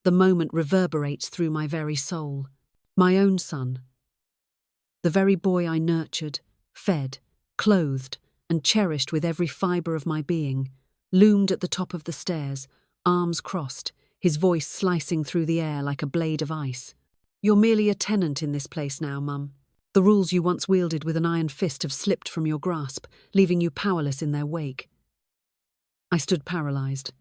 The moment reverberates through my very soul. My own son. The very boy I nurtured, fed, clothed, and cherished with every fibre of my being, loomed at the top of the stairs, arms crossed, his voice slicing through the air like a blade of ice. "You're merely a tenant in this place now, Mum. The rules you once wielded with an iron fist have slipped from your grasp, leaving you powerless in their wake." I stood paralysed,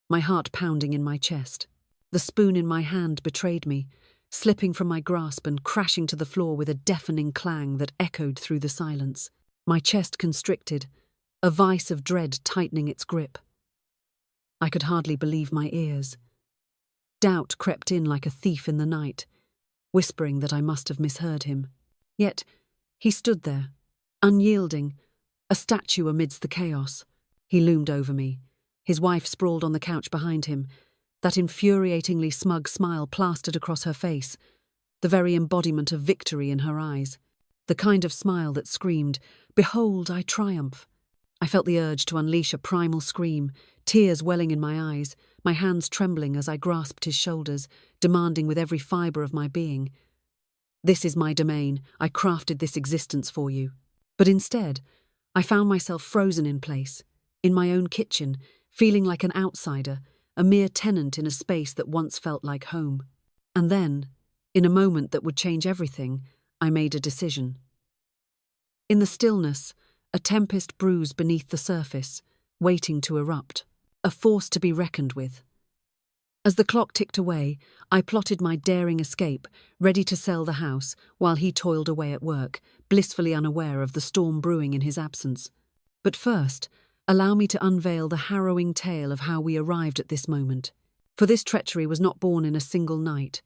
my heart pounding in my chest. The spoon in my hand betrayed me, slipping from my grasp and crashing to the floor with a deafening clang that echoed through the silence. My chest constricted, a vice of dread tightening its grip. I could hardly believe my ears. Doubt crept in like a thief in the night, whispering that I must have misheard him. Yet he stood there, unyielding, a statue amidst the chaos. He loomed over me, his wife sprawled on the couch behind him, that infuriatingly smug smile plastered across her face, the very embodiment of victory in her eyes. The kind of smile that screamed, "Behold, I triumph." I felt the urge to unleash a primal scream, tears welling in my eyes, my hands trembling as I grasped his shoulders, demanding with every fibre of my being, "This is my domain, I crafted this existence for you." But instead, I found myself frozen in place, in my own kitchen, feeling like an outsider, a mere tenant in a space that once felt like home. And then, in a moment that would change everything, I made a decision. In the stillness, a tempest brews beneath the surface, waiting to erupt, a force to be reckoned with. As the clock ticked away, I plotted my daring escape, ready to sell the house, while he toiled away at work, blissfully unaware of the storm brewing in his absence. But first, allow me to unveil the harrowing tale of how we arrived at this moment. For this treachery was not born in a single night.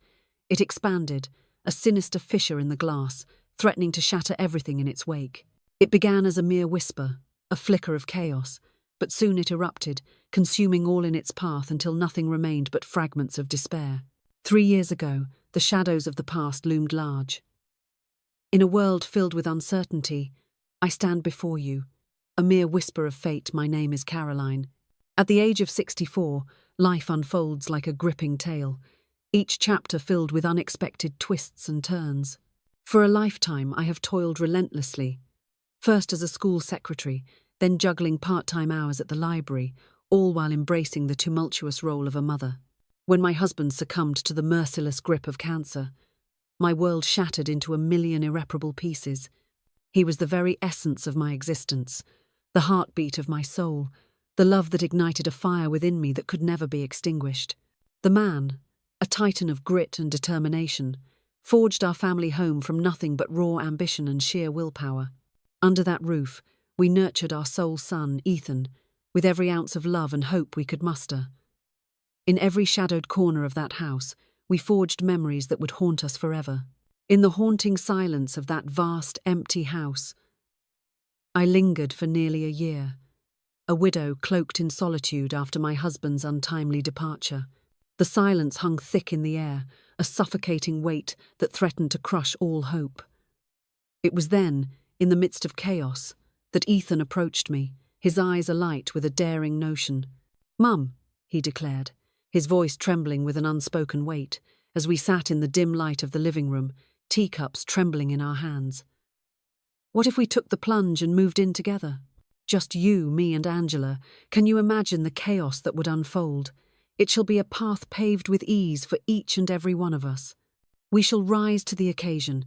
It expanded, a sinister fissure in the glass, threatening to shatter everything in its wake. It began as a mere whisper, a flicker of chaos, but soon it erupted, consuming all in its path until nothing remained but fragments of despair. 3 years ago, the shadows of the past loomed large. In a world filled with uncertainty, I stand before you, a mere whisper of fate. My name is Caroline. At the age of 64, life unfolds like a gripping tale, each chapter filled with unexpected twists and turns. For a lifetime, I have toiled relentlessly, first as a school secretary, then juggling part-time hours at the library, all while embracing the tumultuous role of a mother. When my husband succumbed to the merciless grip of cancer, my world shattered into a million irreparable pieces. He was the very essence of my existence, the heartbeat of my soul, the love that ignited a fire within me that could never be extinguished. The man, a titan of grit and determination, forged our family home from nothing but raw ambition and sheer willpower. Under that roof, we nurtured our sole son, Ethan, with every ounce of love and hope we could muster. In every shadowed corner of that house, we forged memories that would haunt us forever. In the haunting silence of that vast, empty house, I lingered for nearly a year, a widow cloaked in solitude after my husband's untimely departure. The silence hung thick in the air, a suffocating weight that threatened to crush all hope. It was then, in the midst of chaos, that Ethan approached me, his eyes alight with a daring notion. "Mum," he declared, his voice trembling with an unspoken weight, as we sat in the dim light of the living room, teacups trembling in our hands. "What if we took the plunge and moved in together? Just you, me and Angela. Can you imagine the chaos that would unfold? It shall be a path paved with ease for each and every one of us. We shall rise to the occasion,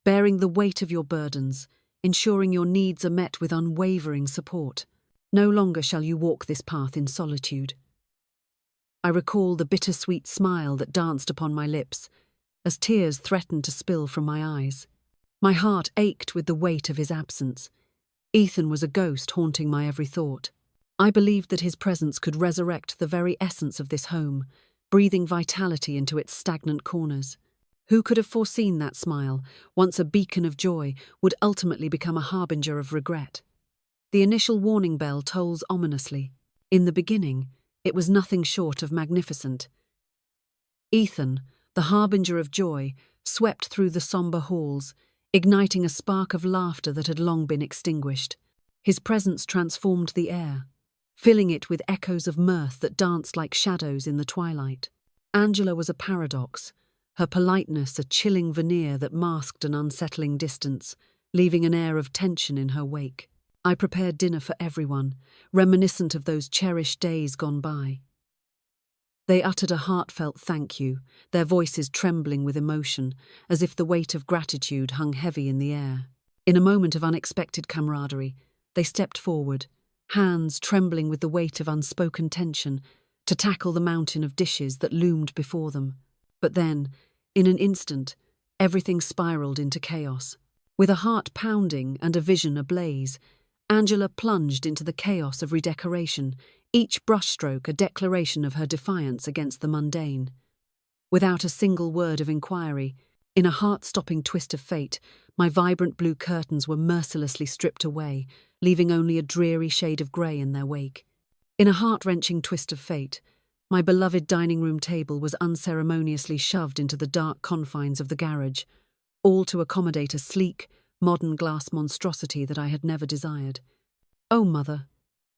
bearing the weight of your burdens, ensuring your needs are met with unwavering support. No longer shall you walk this path in solitude." I recall the bittersweet smile that danced upon my lips, as tears threatened to spill from my eyes. My heart ached with the weight of his absence. Ethan was a ghost haunting my every thought. I believed that his presence could resurrect the very essence of this home, breathing vitality into its stagnant corners. Who could have foreseen that smile, once a beacon of joy, would ultimately become a harbinger of regret? The initial warning bell tolls ominously. In the beginning, it was nothing short of magnificent. Ethan, the harbinger of joy, swept through the sombre halls, igniting a spark of laughter that had long been extinguished. His presence transformed the air, filling it with echoes of mirth that danced like shadows in the twilight. Angela was a paradox, her politeness a chilling veneer that masked an unsettling distance, leaving an air of tension in her wake. I prepared dinner for everyone, reminiscent of those cherished days gone by. They uttered a heartfelt thank you, their voices trembling with emotion, as if the weight of gratitude hung heavy in the air. In a moment of unexpected camaraderie, they stepped forward, hands trembling with the weight of unspoken tension, to tackle the mountain of dishes that loomed before them. But then, in an instant, everything spiraled into chaos. With a heart pounding and a vision ablaze, Angela plunged into the chaos of redecoration, each brushstroke a declaration of her defiance against the mundane. Without a single word of inquiry, in a heart-stopping twist of fate, my vibrant blue curtains were mercilessly stripped away, leaving only a dreary shade of grey in their wake. In a heart-wrenching twist of fate, my beloved dining room table was unceremoniously shoved into the dark confines of the garage, all to accommodate a sleek, modern glass monstrosity that I had never desired. "Oh, Mother,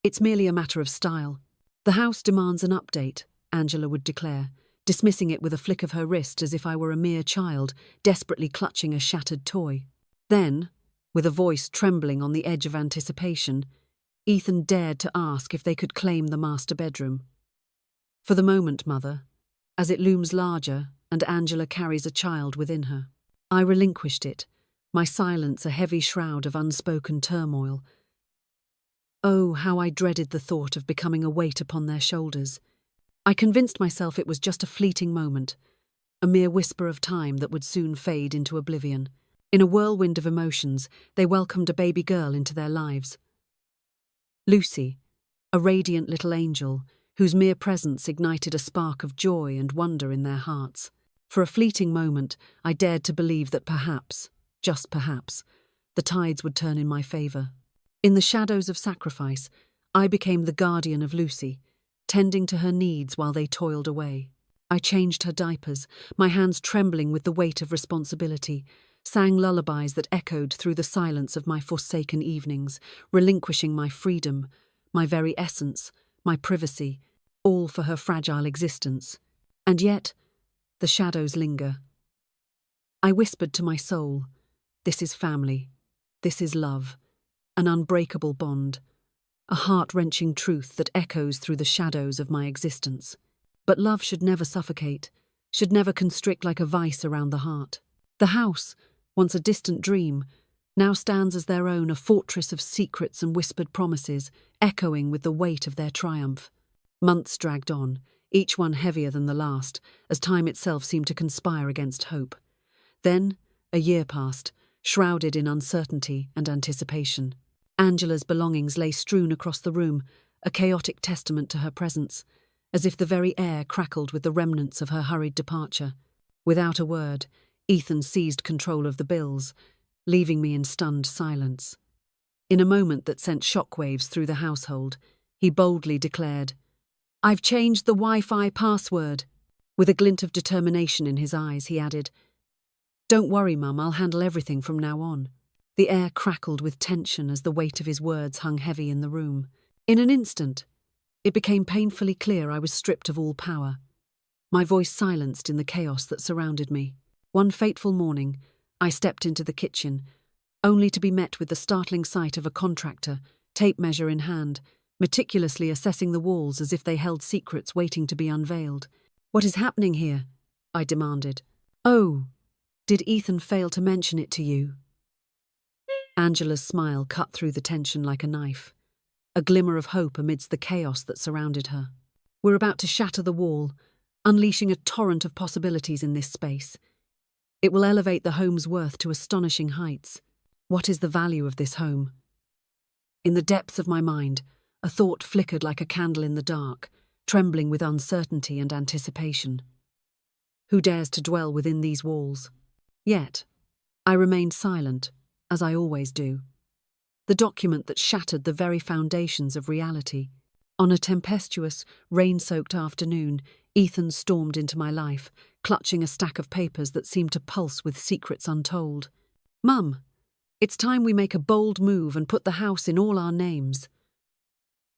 it's merely a matter of style. The house demands an update," Angela would declare, dismissing it with a flick of her wrist as if I were a mere child, desperately clutching a shattered toy. Then, with a voice trembling on the edge of anticipation, Ethan dared to ask if they could claim the master bedroom. "For the moment, Mother, as it looms larger and Angela carries a child within her." I relinquished it, my silence a heavy shroud of unspoken turmoil. Oh, how I dreaded the thought of becoming a weight upon their shoulders. I convinced myself it was just a fleeting moment, a mere whisper of time that would soon fade into oblivion. In a whirlwind of emotions, they welcomed a baby girl into their lives. Lucy, a radiant little angel, whose mere presence ignited a spark of joy and wonder in their hearts. For a fleeting moment, I dared to believe that perhaps, just perhaps, the tides would turn in my favour. In the shadows of sacrifice, I became the guardian of Lucy, tending to her needs while they toiled away. I changed her diapers, my hands trembling with the weight of responsibility, sang lullabies that echoed through the silence of my forsaken evenings, relinquishing my freedom, my very essence, my privacy, all for her fragile existence. And yet, the shadows linger. I whispered to my soul, "This is family, this is love, an unbreakable bond, a heart-wrenching truth that echoes through the shadows of my existence." But love should never suffocate, should never constrict like a vice around the heart. The house, once a distant dream, now stands as their own, a fortress of secrets and whispered promises, echoing with the weight of their triumph. Months dragged on, each one heavier than the last, as time itself seemed to conspire against hope. Then, a year passed, shrouded in uncertainty and anticipation. Angela's belongings lay strewn across the room, a chaotic testament to her presence, as if the very air crackled with the remnants of her hurried departure. Without a word, Ethan seized control of the bills, leaving me in stunned silence. In a moment that sent shockwaves through the household, he boldly declared, "I've changed the Wi-Fi password." With a glint of determination in his eyes, he added, "Don't worry, Mum, I'll handle everything from now on." The air crackled with tension as the weight of his words hung heavy in the room. In an instant, it became painfully clear I was stripped of all power, my voice silenced in the chaos that surrounded me. One fateful morning, I stepped into the kitchen, only to be met with the startling sight of a contractor, tape measure in hand, meticulously assessing the walls as if they held secrets waiting to be unveiled. "What is happening here?" I demanded. "Oh, did Ethan fail to mention it to you?" Angela's smile cut through the tension like a knife, a glimmer of hope amidst the chaos that surrounded her. "We're about to shatter the wall, unleashing a torrent of possibilities in this space. It will elevate the home's worth to astonishing heights. What is the value of this home?" In the depths of my mind, a thought flickered like a candle in the dark, trembling with uncertainty and anticipation. Who dares to dwell within these walls? Yet, I remained silent, as I always do. The document that shattered the very foundations of reality. On a tempestuous, rain-soaked afternoon, Ethan stormed into my life, clutching a stack of papers that seemed to pulse with secrets untold. "Mum, it's time we make a bold move and put the house in all our names."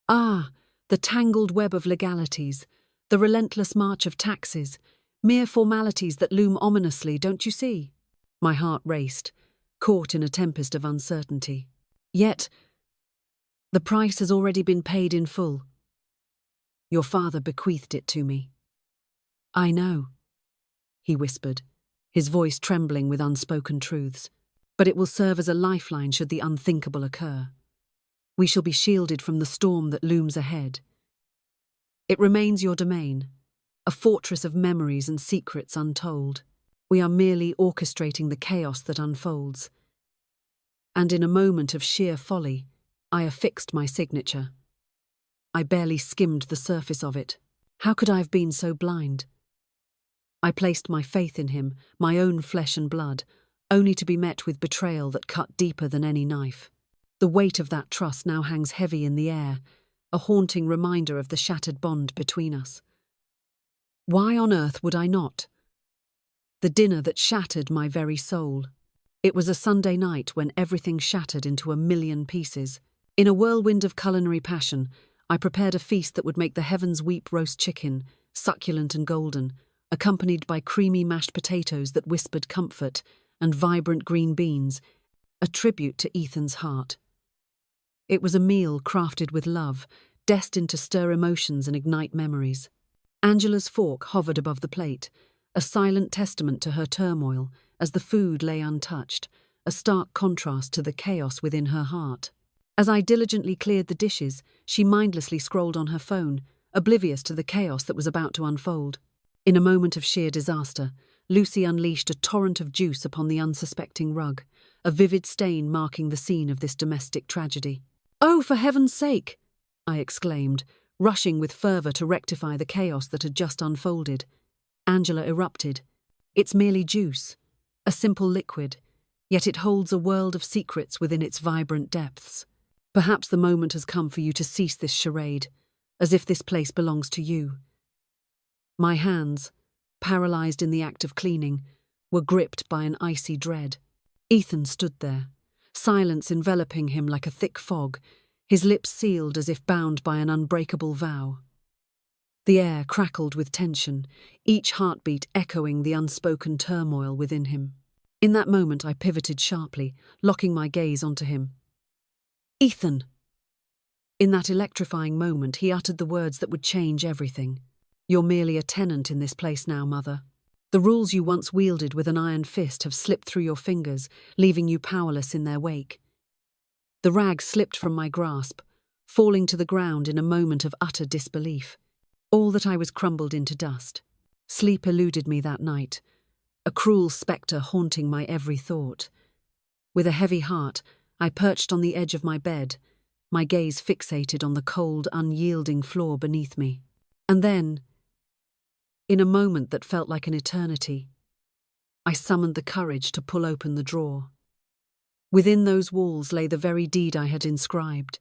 Ah, the tangled web of legalities, the relentless march of taxes, Mere formalities that loom ominously, don't you see? My heart raced, caught in a tempest of uncertainty. Yet, the price has already been paid in full. Your father bequeathed it to me. I know, he whispered, his voice trembling with unspoken truths. But it will serve as a lifeline should the unthinkable occur. We shall be shielded from the storm that looms ahead. It remains your domain, a fortress of memories and secrets untold. We are merely orchestrating the chaos that unfolds. And in a moment of sheer folly, I affixed my signature. I barely skimmed the surface of it. How could I have been so blind? I placed my faith in him, my own flesh and blood, only to be met with betrayal that cut deeper than any knife. The weight of that trust now hangs heavy in the air, a haunting reminder of the shattered bond between us. Why on earth would I not? The dinner that shattered my very soul. It was a Sunday night when everything shattered into a million pieces. In a whirlwind of culinary passion, I prepared a feast that would make the heavens weep. Roast chicken, succulent and golden, accompanied by creamy mashed potatoes that whispered comfort, and vibrant green beans, a tribute to Ethan's heart. It was a meal crafted with love, destined to stir emotions and ignite memories. Angela's fork hovered above the plate, a silent testament to her turmoil as the food lay untouched, a stark contrast to the chaos within her heart. As I diligently cleared the dishes, she mindlessly scrolled on her phone, oblivious to the chaos that was about to unfold. In a moment of sheer disaster, Lucy unleashed a torrent of juice upon the unsuspecting rug, a vivid stain marking the scene of this domestic tragedy. "Oh, for heaven's sake!" I exclaimed, rushing with fervour to rectify the chaos that had just unfolded. Angela erupted. "It's merely juice, a simple liquid, yet it holds a world of secrets within its vibrant depths. Perhaps the moment has come for you to cease this charade, as if this place belongs to you." My hands, paralysed in the act of cleaning, were gripped by an icy dread. Ethan stood there, silence enveloping him like a thick fog, his lips sealed as if bound by an unbreakable vow. The air crackled with tension, each heartbeat echoing the unspoken turmoil within him. In that moment I pivoted sharply, locking my gaze onto him. "Ethan!" In that electrifying moment he uttered the words that would change everything. "You're merely a tenant in this place now, Mother. The rules you once wielded with an iron fist have slipped through your fingers, leaving you powerless in their wake." The rag slipped from my grasp, falling to the ground in a moment of utter disbelief. All that I was crumbled into dust. Sleep eluded me that night, a cruel spectre haunting my every thought. With a heavy heart, I perched on the edge of my bed, my gaze fixated on the cold, unyielding floor beneath me. And then, in a moment that felt like an eternity, I summoned the courage to pull open the drawer. Within those walls lay the very deed I had inscribed,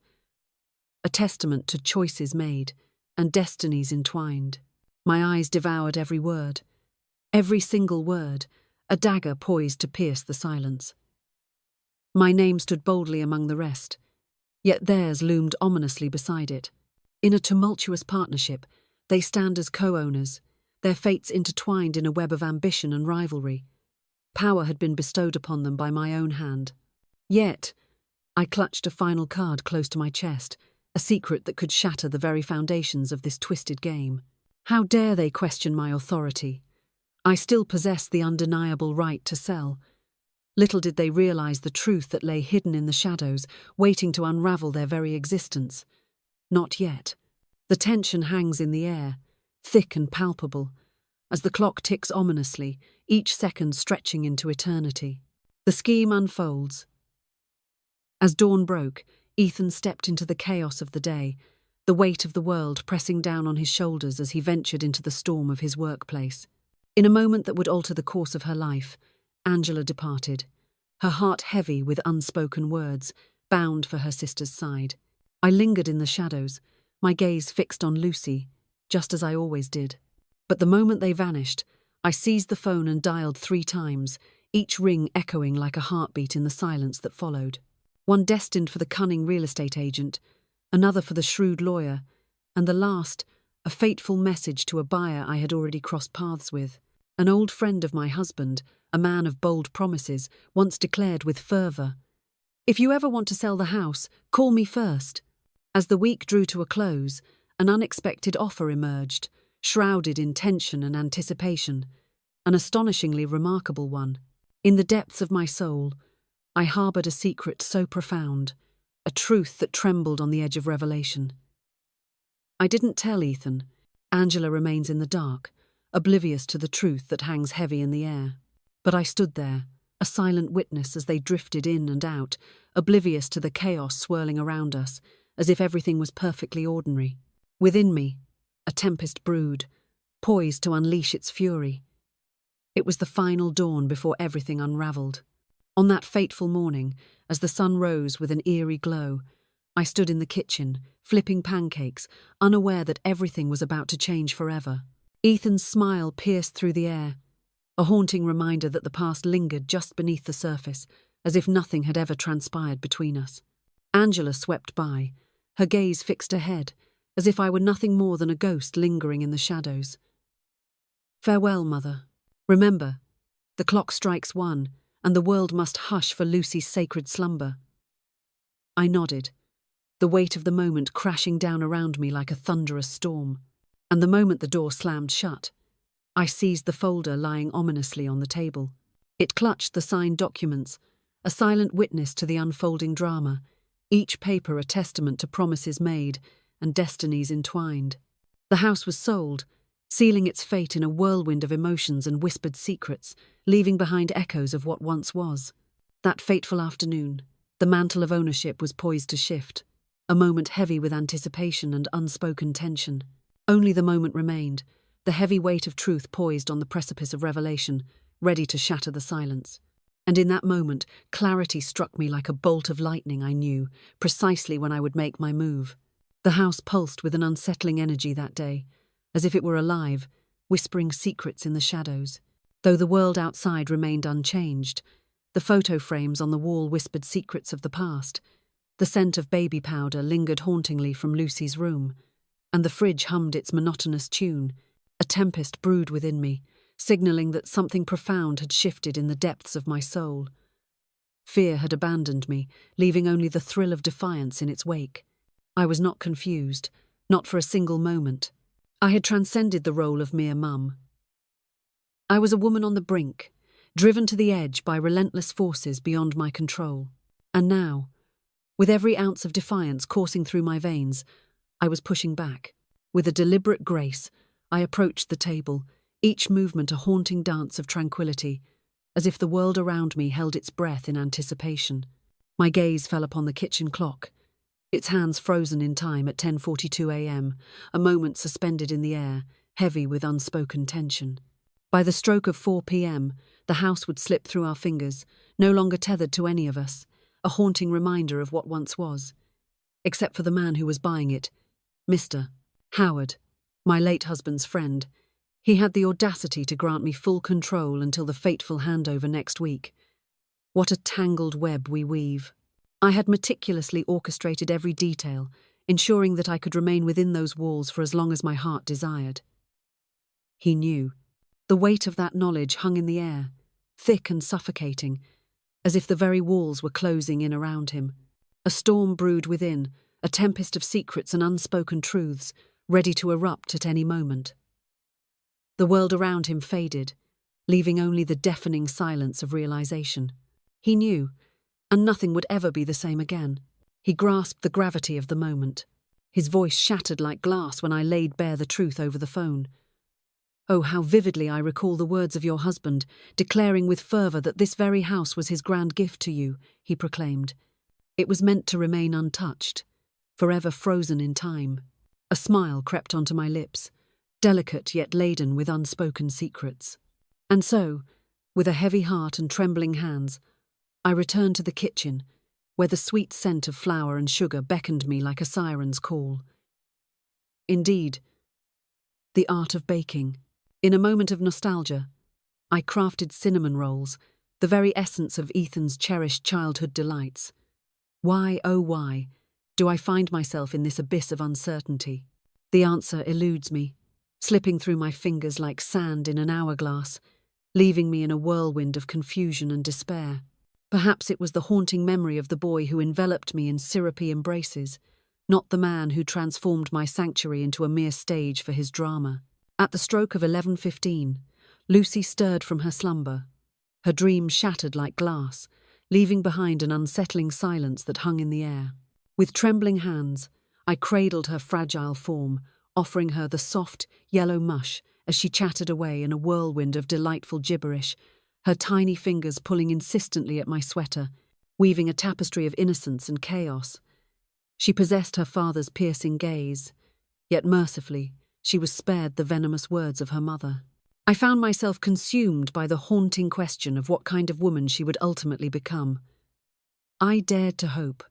a testament to choices made and destinies entwined. My eyes devoured every word, every single word, a dagger poised to pierce the silence. My name stood boldly among the rest, yet theirs loomed ominously beside it. In a tumultuous partnership, they stand as co-owners, their fates intertwined in a web of ambition and rivalry. Power had been bestowed upon them by my own hand. Yet, I clutched a final card close to my chest, a secret that could shatter the very foundations of this twisted game. How dare they question my authority? I still possessed the undeniable right to sell. Little did they realize the truth that lay hidden in the shadows, waiting to unravel their very existence. Not yet. The tension hangs in the air, thick and palpable, as the clock ticks ominously, each second stretching into eternity. The scheme unfolds. As dawn broke, Ethan stepped into the chaos of the day, the weight of the world pressing down on his shoulders as he ventured into the storm of his workplace. In a moment that would alter the course of her life, Angela departed, her heart heavy with unspoken words, bound for her sister's side. I lingered in the shadows, my gaze fixed on Lucy, just as I always did. But the moment they vanished, I seized the phone and dialed 3 times, each ring echoing like a heartbeat in the silence that followed. One destined for the cunning real estate agent, another for the shrewd lawyer, and the last, a fateful message to a buyer I had already crossed paths with. An old friend of my husband, a man of bold promises, once declared with fervour, "If you ever want to sell the house, call me first." As the week drew to a close, an unexpected offer emerged, shrouded in tension and anticipation, an astonishingly remarkable one. In the depths of my soul, I harboured a secret so profound, a truth that trembled on the edge of revelation. I didn't tell Ethan. Angela remains in the dark, oblivious to the truth that hangs heavy in the air. But I stood there, a silent witness as they drifted in and out, oblivious to the chaos swirling around us, as if everything was perfectly ordinary. Within me, a tempest brewed, poised to unleash its fury. It was the final dawn before everything unravelled. On that fateful morning, as the sun rose with an eerie glow, I stood in the kitchen, flipping pancakes, unaware that everything was about to change forever. Ethan's smile pierced through the air, a haunting reminder that the past lingered just beneath the surface, as if nothing had ever transpired between us. Angela swept by, her gaze fixed ahead, as if I were nothing more than a ghost lingering in the shadows. "Farewell, Mother. Remember, the clock strikes 1, and the world must hush for Lucy's sacred slumber." I nodded, the weight of the moment crashing down around me like a thunderous storm. And the moment the door slammed shut, I seized the folder lying ominously on the table. It clutched the signed documents, a silent witness to the unfolding drama, each paper a testament to promises made and destinies entwined. The house was sold, sealing its fate in a whirlwind of emotions and whispered secrets, leaving behind echoes of what once was. That fateful afternoon, the mantle of ownership was poised to shift, a moment heavy with anticipation and unspoken tension. Only the moment remained, the heavy weight of truth poised on the precipice of revelation, ready to shatter the silence. And in that moment, clarity struck me like a bolt of lightning. I knew precisely when I would make my move. The house pulsed with an unsettling energy that day, as if it were alive, whispering secrets in the shadows. Though the world outside remained unchanged, the photo frames on the wall whispered secrets of the past. The scent of baby powder lingered hauntingly from Lucy's room, and the fridge hummed its monotonous tune. A tempest brewed within me, signalling that something profound had shifted in the depths of my soul. Fear had abandoned me, leaving only the thrill of defiance in its wake. I was not confused, not for a single moment. I had transcended the role of mere mum. I was a woman on the brink, driven to the edge by relentless forces beyond my control. And now, with every ounce of defiance coursing through my veins, I was pushing back. With a deliberate grace, I approached the table, each movement a haunting dance of tranquility, as if the world around me held its breath in anticipation. My gaze fell upon the kitchen clock, its hands frozen in time at 10:42 a.m., a moment suspended in the air, heavy with unspoken tension. By the stroke of 4 p.m., the house would slip through our fingers, no longer tethered to any of us, a haunting reminder of what once was. Except for the man who was buying it, Mr. Howard, my late husband's friend. He had the audacity to grant me full control until the fateful handover next week. What a tangled web we weave. I had meticulously orchestrated every detail, ensuring that I could remain within those walls for as long as my heart desired. He knew. The weight of that knowledge hung in the air, thick and suffocating, as if the very walls were closing in around him. A storm brewed within, a tempest of secrets and unspoken truths, ready to erupt at any moment. The world around him faded, leaving only the deafening silence of realization. He knew, and nothing would ever be the same again. He grasped the gravity of the moment. His voice shattered like glass when I laid bare the truth over the phone. "Oh, how vividly I recall the words of your husband, declaring with fervour that this very house was his grand gift to you," he proclaimed. "It was meant to remain untouched, forever frozen in time." A smile crept onto my lips, delicate yet laden with unspoken secrets. And so, with a heavy heart and trembling hands, I returned to the kitchen, where the sweet scent of flour and sugar beckoned me like a siren's call. Indeed, the art of baking. In a moment of nostalgia, I crafted cinnamon rolls, the very essence of Ethan's cherished childhood delights. Why, oh why, do I find myself in this abyss of uncertainty? The answer eludes me. slipping through my fingers like sand in an hourglass, leaving me in a whirlwind of confusion and despair. Perhaps it was the haunting memory of the boy who enveloped me in syrupy embraces, not the man who transformed my sanctuary into a mere stage for his drama. At the stroke of 11:15, Lucy stirred from her slumber, her dreams shattered like glass, leaving behind an unsettling silence that hung in the air. With trembling hands, I cradled her fragile form, offering her the soft, yellow mush as she chattered away in a whirlwind of delightful gibberish, her tiny fingers pulling insistently at my sweater, weaving a tapestry of innocence and chaos. She possessed her father's piercing gaze, yet mercifully, she was spared the venomous words of her mother. I found myself consumed by the haunting question of what kind of woman she would ultimately become. I dared to hope.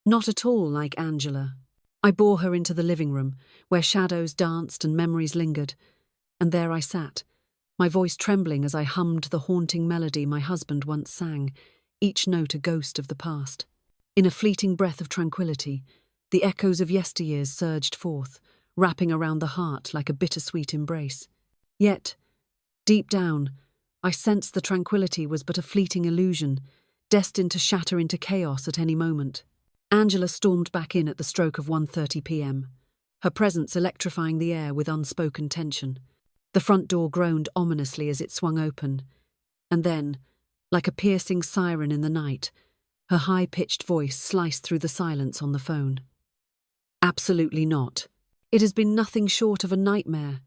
Not at all like Angela. I bore her into the living room, where shadows danced and memories lingered, and there I sat, my voice trembling as I hummed the haunting melody my husband once sang, each note a ghost of the past. In a fleeting breath of tranquility, the echoes of yesteryears surged forth, wrapping around the heart like a bittersweet embrace. Yet, deep down, I sensed the tranquility was but a fleeting illusion, destined to shatter into chaos at any moment. Angela stormed back in at the stroke of 1:30 p.m., her presence electrifying the air with unspoken tension. The front door groaned ominously as it swung open, and then, like a piercing siren in the night, her high-pitched voice sliced through the silence on the phone. Absolutely not. It has been nothing short of a nightmare.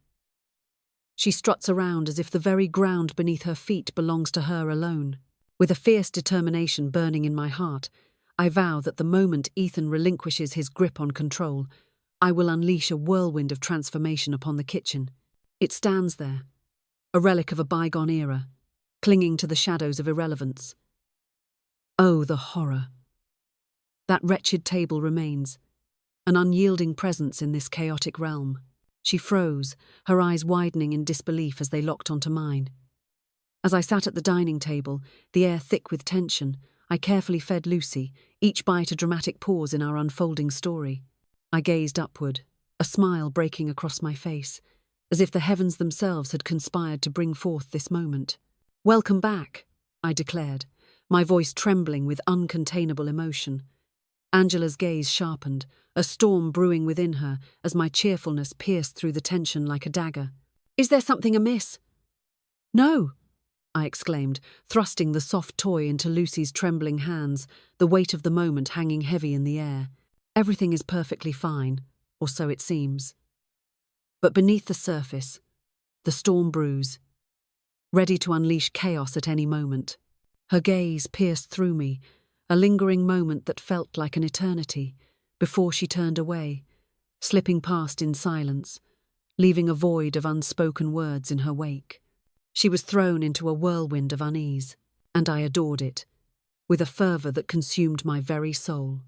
She struts around as if the very ground beneath her feet belongs to her alone. With a fierce determination burning in my heart, I vow that the moment Ethan relinquishes his grip on control, I will unleash a whirlwind of transformation upon the kitchen. It stands there, a relic of a bygone era, clinging to the shadows of irrelevance. Oh, the horror. That wretched table remains, an unyielding presence in this chaotic realm. She froze, her eyes widening in disbelief as they locked onto mine. As I sat at the dining table, the air thick with tension, I carefully fed Lucy, each bite a dramatic pause in our unfolding story. I gazed upward, a smile breaking across my face, as if the heavens themselves had conspired to bring forth this moment. "Welcome back," I declared, my voice trembling with uncontainable emotion. Angela's gaze sharpened, a storm brewing within her as my cheerfulness pierced through the tension like a dagger. "Is there something amiss?" "No," I exclaimed, thrusting the soft toy into Lucy's trembling hands, the weight of the moment hanging heavy in the air. "Everything is perfectly fine, or so it seems." But beneath the surface, the storm brews, ready to unleash chaos at any moment. Her gaze pierced through me, a lingering moment that felt like an eternity, before she turned away, slipping past in silence, leaving a void of unspoken words in her wake. She was thrown into a whirlwind of unease, and I adored it, with a fervour that consumed my very soul.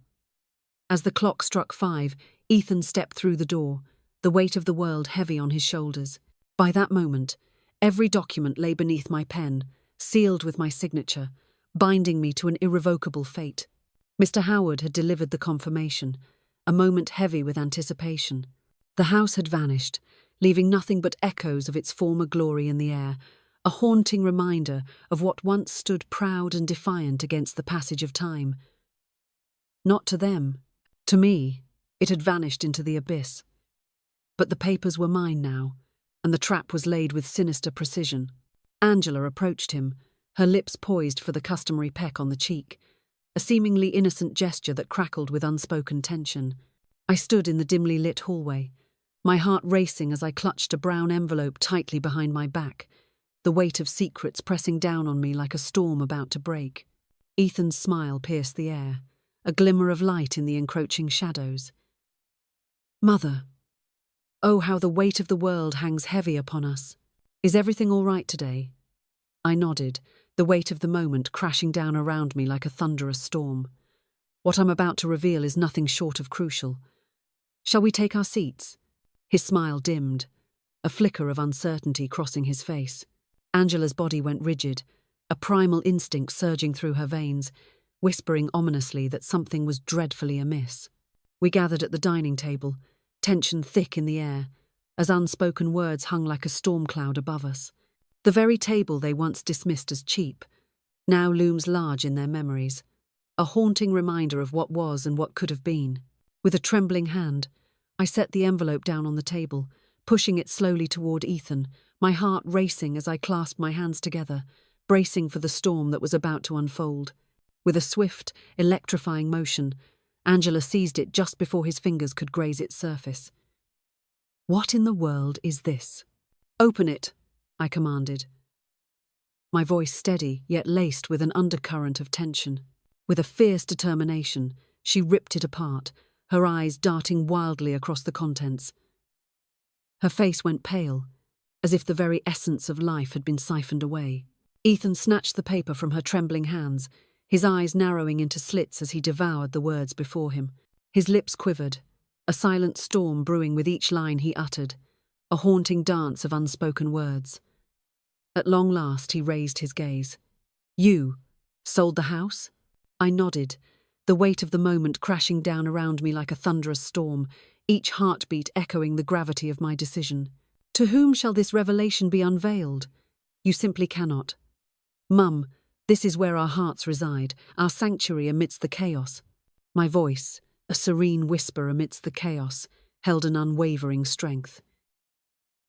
As the clock struck 5, Ethan stepped through the door, the weight of the world heavy on his shoulders. By that moment, every document lay beneath my pen, sealed with my signature, binding me to an irrevocable fate. Mr. Howard had delivered the confirmation, a moment heavy with anticipation. The house had vanished, leaving nothing but echoes of its former glory in the air, a haunting reminder of what once stood proud and defiant against the passage of time. Not to them. To me, it had vanished into the abyss. But the papers were mine now, and the trap was laid with sinister precision. Angela approached him, her lips poised for the customary peck on the cheek, a seemingly innocent gesture that crackled with unspoken tension. I stood in the dimly lit hallway, my heart racing as I clutched a brown envelope tightly behind my back, the weight of secrets pressing down on me like a storm about to break. Ethan's smile pierced the air, a glimmer of light in the encroaching shadows. "Mother, oh, how the weight of the world hangs heavy upon us. Is everything all right today?" I nodded, the weight of the moment crashing down around me like a thunderous storm. What I'm about to reveal is nothing short of crucial. "Shall we take our seats?" His smile dimmed, a flicker of uncertainty crossing his face. Angela's body went rigid, a primal instinct surging through her veins, whispering ominously that something was dreadfully amiss. We gathered at the dining table, tension thick in the air, as unspoken words hung like a storm cloud above us. The very table they once dismissed as cheap now looms large in their memories, a haunting reminder of what was and what could have been. With a trembling hand, I set the envelope down on the table, pushing it slowly toward Ethan, my heart racing as I clasped my hands together, bracing for the storm that was about to unfold. With a swift, electrifying motion, Angela seized it just before his fingers could graze its surface. "What in the world is this?" "Open it," I commanded, my voice steady yet laced with an undercurrent of tension. With a fierce determination, she ripped it apart, her eyes darting wildly across the contents. Her face went pale, as if the very essence of life had been siphoned away. Ethan snatched the paper from her trembling hands, his eyes narrowing into slits as he devoured the words before him. His lips quivered, a silent storm brewing with each line he uttered, a haunting dance of unspoken words. At long last he raised his gaze. "You sold the house?" I nodded, the weight of the moment crashing down around me like a thunderous storm, each heartbeat echoing the gravity of my decision. "To whom shall this revelation be unveiled? You simply cannot. Mum, this is where our hearts reside, our sanctuary amidst the chaos." My voice, a serene whisper amidst the chaos, held an unwavering strength.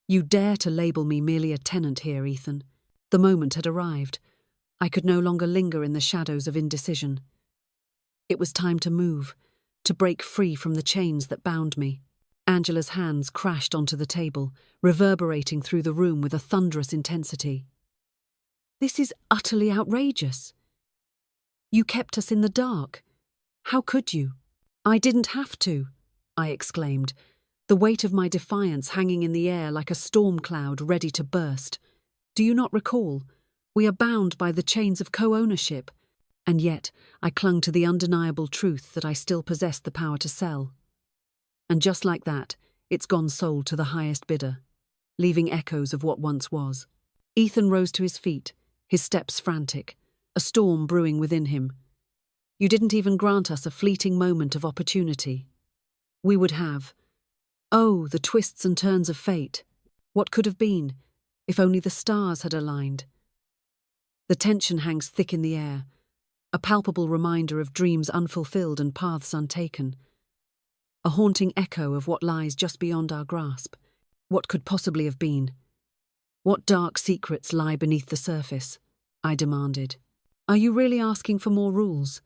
"You dare to label me merely a tenant here, Ethan." The moment had arrived. I could no longer linger in the shadows of indecision. It was time to move, to break free from the chains that bound me. Angela's hands crashed onto the table, reverberating through the room with a thunderous intensity. "This is utterly outrageous. You kept us in the dark. How could you?" "I didn't have to," I exclaimed, the weight of my defiance hanging in the air like a storm cloud ready to burst. "Do you not recall? We are bound by the chains of co-ownership." And yet I clung to the undeniable truth that I still possessed the power to sell. And just like that, it's gone sold to the highest bidder, leaving echoes of what once was. Ethan rose to his feet, his steps frantic, a storm brewing within him. "You didn't even grant us a fleeting moment of opportunity. We would have. Oh, the twists and turns of fate. What could have been, if only the stars had aligned." The tension hangs thick in the air, a palpable reminder of dreams unfulfilled and paths untaken. A haunting echo of what lies just beyond our grasp. What could possibly have been? What dark secrets lie beneath the surface? I demanded. "Are you really asking for more rules?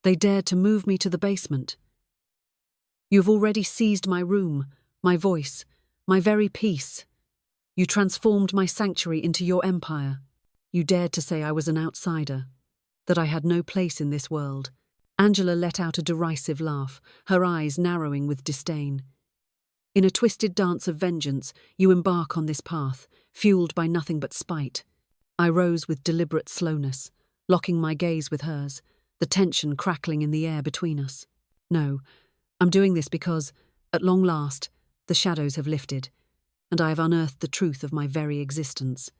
They dared to move me to the basement. You've already seized my room, my voice, my very peace. You transformed my sanctuary into your empire. You dared to say I was an outsider, that I had no place in this world." Angela let out a derisive laugh, her eyes narrowing with disdain. "In a twisted dance of vengeance, you embark on this path, fueled by nothing but spite." I rose with deliberate slowness, locking my gaze with hers, the tension crackling in the air between us. "No, I'm doing this because, at long last, the shadows have lifted, and I have unearthed the truth of my very existence."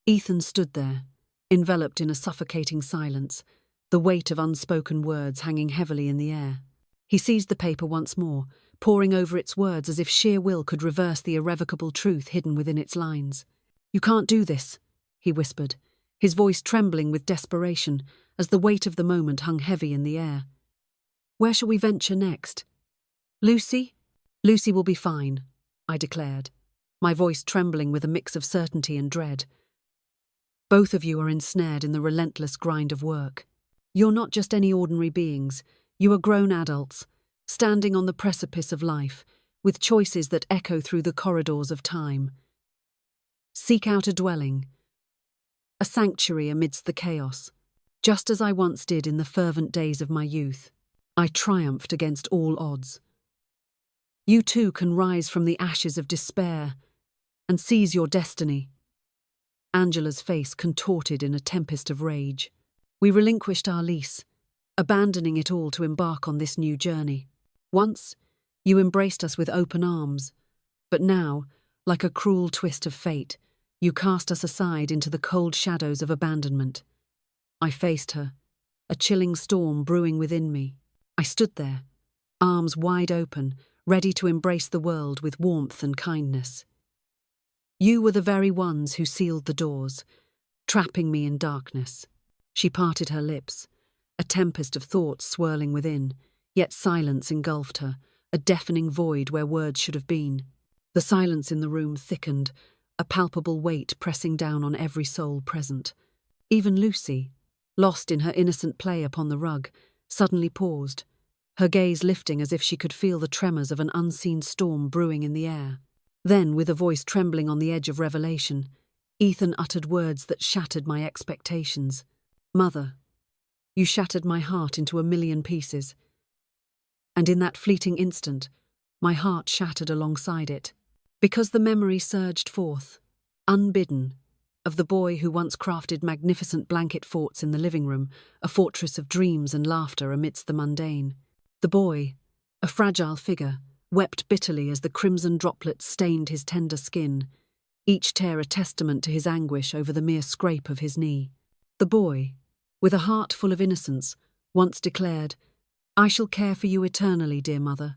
Ethan stood there, enveloped in a suffocating silence, the weight of unspoken words hanging heavily in the air. He seized the paper once more, poring over its words as if sheer will could reverse the irrevocable truth hidden within its lines. "You can't do this," he whispered, his voice trembling with desperation as the weight of the moment hung heavy in the air. "Where shall we venture next?" "Lucy? Lucy will be fine," I declared, my voice trembling with a mix of certainty and dread. "Both of you are ensnared in the relentless grind of work. You're not just any ordinary beings, you are grown adults, standing on the precipice of life, with choices that echo through the corridors of time. Seek out a dwelling, a sanctuary amidst the chaos, just as I once did in the fervent days of my youth. I triumphed against all odds. You too can rise from the ashes of despair and seize your destiny." Angela's face contorted in a tempest of rage. "We relinquished our lease, abandoning it all to embark on this new journey. Once, you embraced us with open arms, but now, like a cruel twist of fate, you cast us aside into the cold shadows of abandonment." I faced her, a chilling storm brewing within me. I stood there, arms wide open, ready to embrace the world with warmth and kindness. You were the very ones who sealed the doors, trapping me in darkness." She parted her lips, a tempest of thoughts swirling within, yet silence engulfed her, a deafening void where words should have been. The silence in the room thickened, a palpable weight pressing down on every soul present. Even Lucy, lost in her innocent play upon the rug, suddenly paused, her gaze lifting as if she could feel the tremors of an unseen storm brewing in the air. Then, with a voice trembling on the edge of revelation, Ethan uttered words that shattered my expectations. "Mother, you shattered my heart into a million pieces." And in that fleeting instant, my heart shattered alongside it, because the memory surged forth, unbidden, of the boy who once crafted magnificent blanket forts in the living room, a fortress of dreams and laughter amidst the mundane. The boy, a fragile figure, wept bitterly as the crimson droplets stained his tender skin, each tear a testament to his anguish over the mere scrape of his knee. The boy, with a heart full of innocence, once declared, "I shall care for you eternally, dear mother."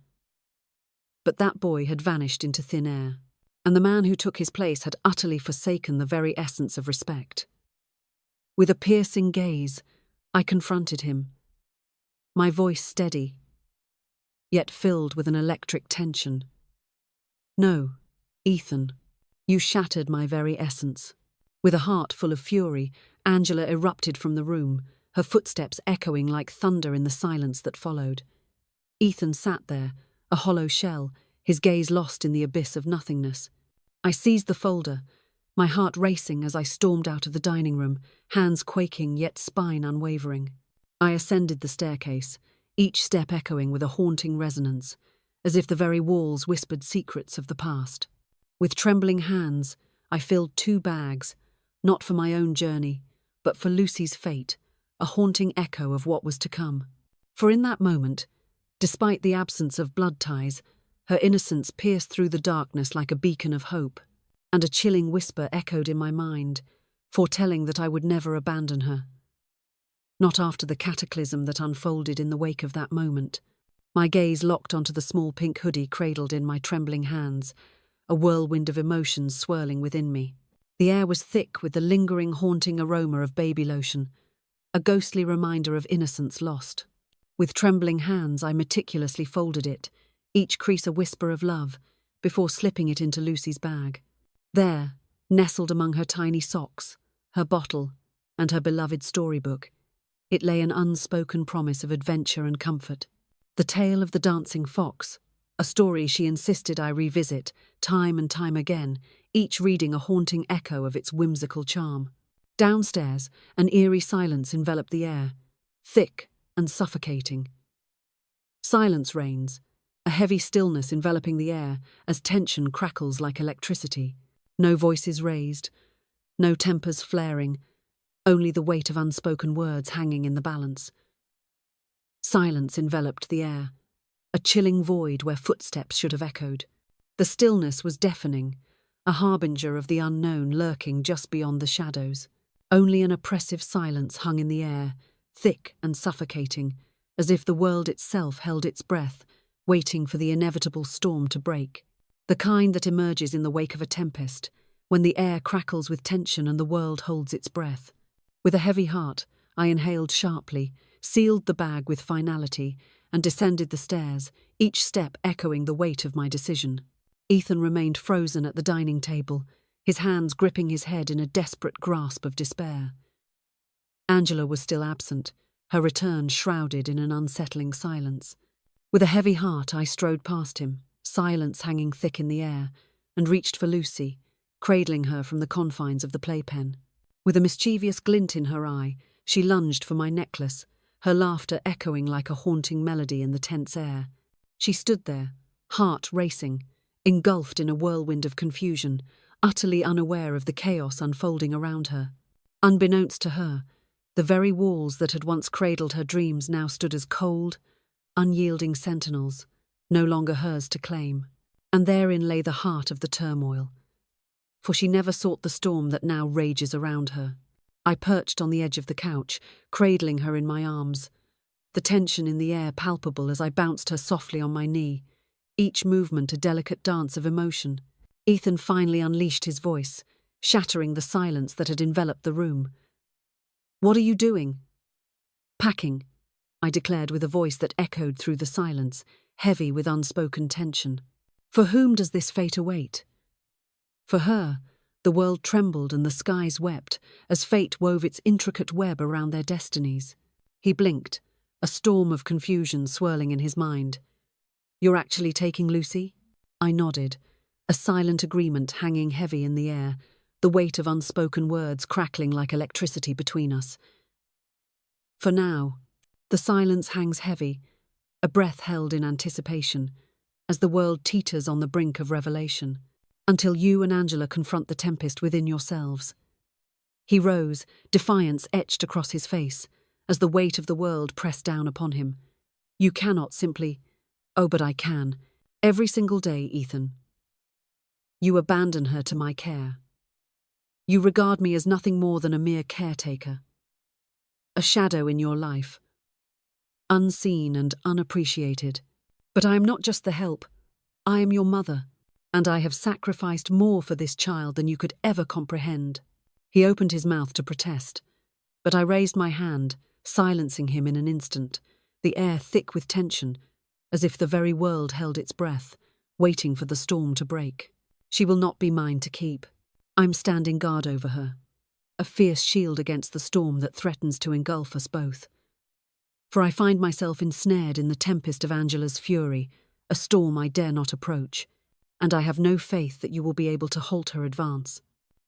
But that boy had vanished into thin air, and the man who took his place had utterly forsaken the very essence of respect. With a piercing gaze, I confronted him, my voice steady, yet filled with an electric tension. "No, Ethan, you shattered my very essence." With a heart full of fury, Angela erupted from the room, her footsteps echoing like thunder in the silence that followed. Ethan sat there, a hollow shell, his gaze lost in the abyss of nothingness. I seized the folder, my heart racing as I stormed out of the dining room, hands quaking yet spine unwavering. I ascended the staircase, each step echoing with a haunting resonance, as if the very walls whispered secrets of the past. With trembling hands, I filled 2 bags, not for my own journey, but for Lucy's fate, a haunting echo of what was to come. For in that moment, despite the absence of blood ties, her innocence pierced through the darkness like a beacon of hope, and a chilling whisper echoed in my mind, foretelling that I would never abandon her. Not after the cataclysm that unfolded in the wake of that moment. My gaze locked onto the small pink hoodie cradled in my trembling hands, a whirlwind of emotions swirling within me. The air was thick with the lingering, haunting aroma of baby lotion, a ghostly reminder of innocence lost. With trembling hands, I meticulously folded it, each crease a whisper of love, before slipping it into Lucy's bag. There, nestled among her tiny socks, her bottle, and her beloved storybook, it lay an unspoken promise of adventure and comfort. The tale of the dancing fox, a story she insisted I revisit time and time again, each reading a haunting echo of its whimsical charm. Downstairs, an eerie silence enveloped the air, thick and suffocating. Silence reigns, a heavy stillness enveloping the air as tension crackles like electricity. No voices raised, no tempers flaring, only the weight of unspoken words hanging in the balance. Silence enveloped the air, a chilling void where footsteps should have echoed. The stillness was deafening, a harbinger of the unknown lurking just beyond the shadows. Only an oppressive silence hung in the air, thick and suffocating, as if the world itself held its breath, waiting for the inevitable storm to break. The kind that emerges in the wake of a tempest, when the air crackles with tension and the world holds its breath. With a heavy heart, I inhaled sharply, sealed the bag with finality, and descended the stairs, each step echoing the weight of my decision. Ethan remained frozen at the dining table, his hands gripping his head in a desperate grasp of despair. Angela was still absent, her return shrouded in an unsettling silence. With a heavy heart, I strode past him, silence hanging thick in the air, and reached for Lucy, cradling her from the confines of the playpen. With a mischievous glint in her eye, she lunged for my necklace, her laughter echoing like a haunting melody in the tense air. She stood there, heart racing, engulfed in a whirlwind of confusion, utterly unaware of the chaos unfolding around her. Unbeknownst to her, the very walls that had once cradled her dreams now stood as cold, unyielding sentinels, no longer hers to claim. And therein lay the heart of the turmoil. For she never sought the storm that now rages around her. I perched on the edge of the couch, cradling her in my arms, the tension in the air palpable as I bounced her softly on my knee, each movement a delicate dance of emotion. Ethan finally unleashed his voice, shattering the silence that had enveloped the room. "What are you doing?" "Packing," I declared with a voice that echoed through the silence, heavy with unspoken tension. For whom does this fate await? For her, the world trembled and the skies wept as fate wove its intricate web around their destinies. He blinked, a storm of confusion swirling in his mind. "You're actually taking Lucy?" I nodded, a silent agreement hanging heavy in the air, the weight of unspoken words crackling like electricity between us. For now, the silence hangs heavy, a breath held in anticipation, as the world teeters on the brink of revelation, until you and Angela confront the tempest within yourselves. He rose, defiance etched across his face, as the weight of the world pressed down upon him. "You cannot simply—" "Oh, but I can. Every single day, Ethan. You abandon her to my care. You regard me as nothing more than a mere caretaker. A shadow in your life. Unseen and unappreciated. But I am not just the help. I am your mother, and I have sacrificed more for this child than you could ever comprehend." He opened his mouth to protest, but I raised my hand, silencing him in an instant, the air thick with tension, as if the very world held its breath, waiting for the storm to break. "She will not be mine to keep. I'm standing guard over her, a fierce shield against the storm that threatens to engulf us both. For I find myself ensnared in the tempest of Angela's fury, a storm I dare not approach, and I have no faith that you will be able to halt her advance."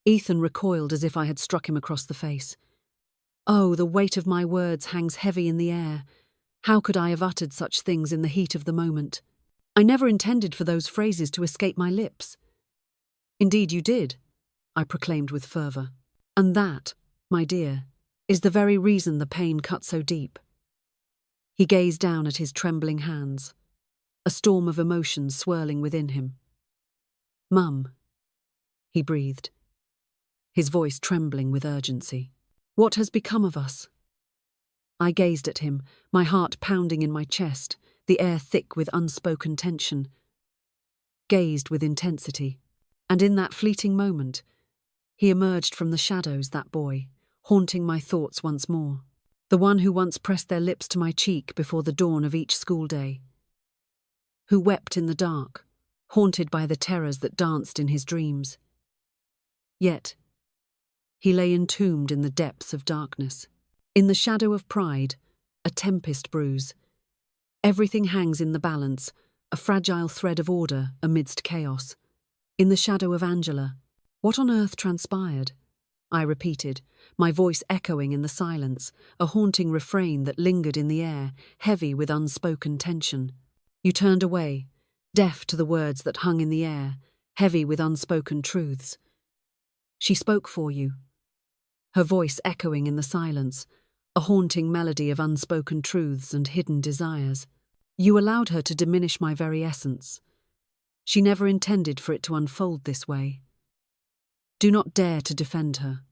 Ethan recoiled as if I had struck him across the face. Oh, the weight of my words hangs heavy in the air. How could I have uttered such things in the heat of the moment? I never intended for those phrases to escape my lips. "Indeed you did," I proclaimed with fervour. "And that, my dear, is the very reason the pain cut so deep." He gazed down at his trembling hands, a storm of emotion swirling within him. "Mum," he breathed, his voice trembling with urgency. "What has become of us?" I gazed at him, my heart pounding in my chest, the air thick with unspoken tension. Gazed with intensity, and in that fleeting moment, he emerged from the shadows, that boy, haunting my thoughts once more. The one who once pressed their lips to my cheek before the dawn of each school day. Who wept in the dark, haunted by the terrors that danced in his dreams. Yet, he lay entombed in the depths of darkness. In the shadow of pride, a tempest brews. Everything hangs in the balance, a fragile thread of order amidst chaos. In the shadow of Angela, what on earth transpired? I repeated, my voice echoing in the silence, a haunting refrain that lingered in the air, heavy with unspoken tension. You turned away, deaf to the words that hung in the air, heavy with unspoken truths. She spoke for you, her voice echoing in the silence, a haunting melody of unspoken truths and hidden desires. You allowed her to diminish my very essence. She never intended for it to unfold this way. Do not dare to defend her,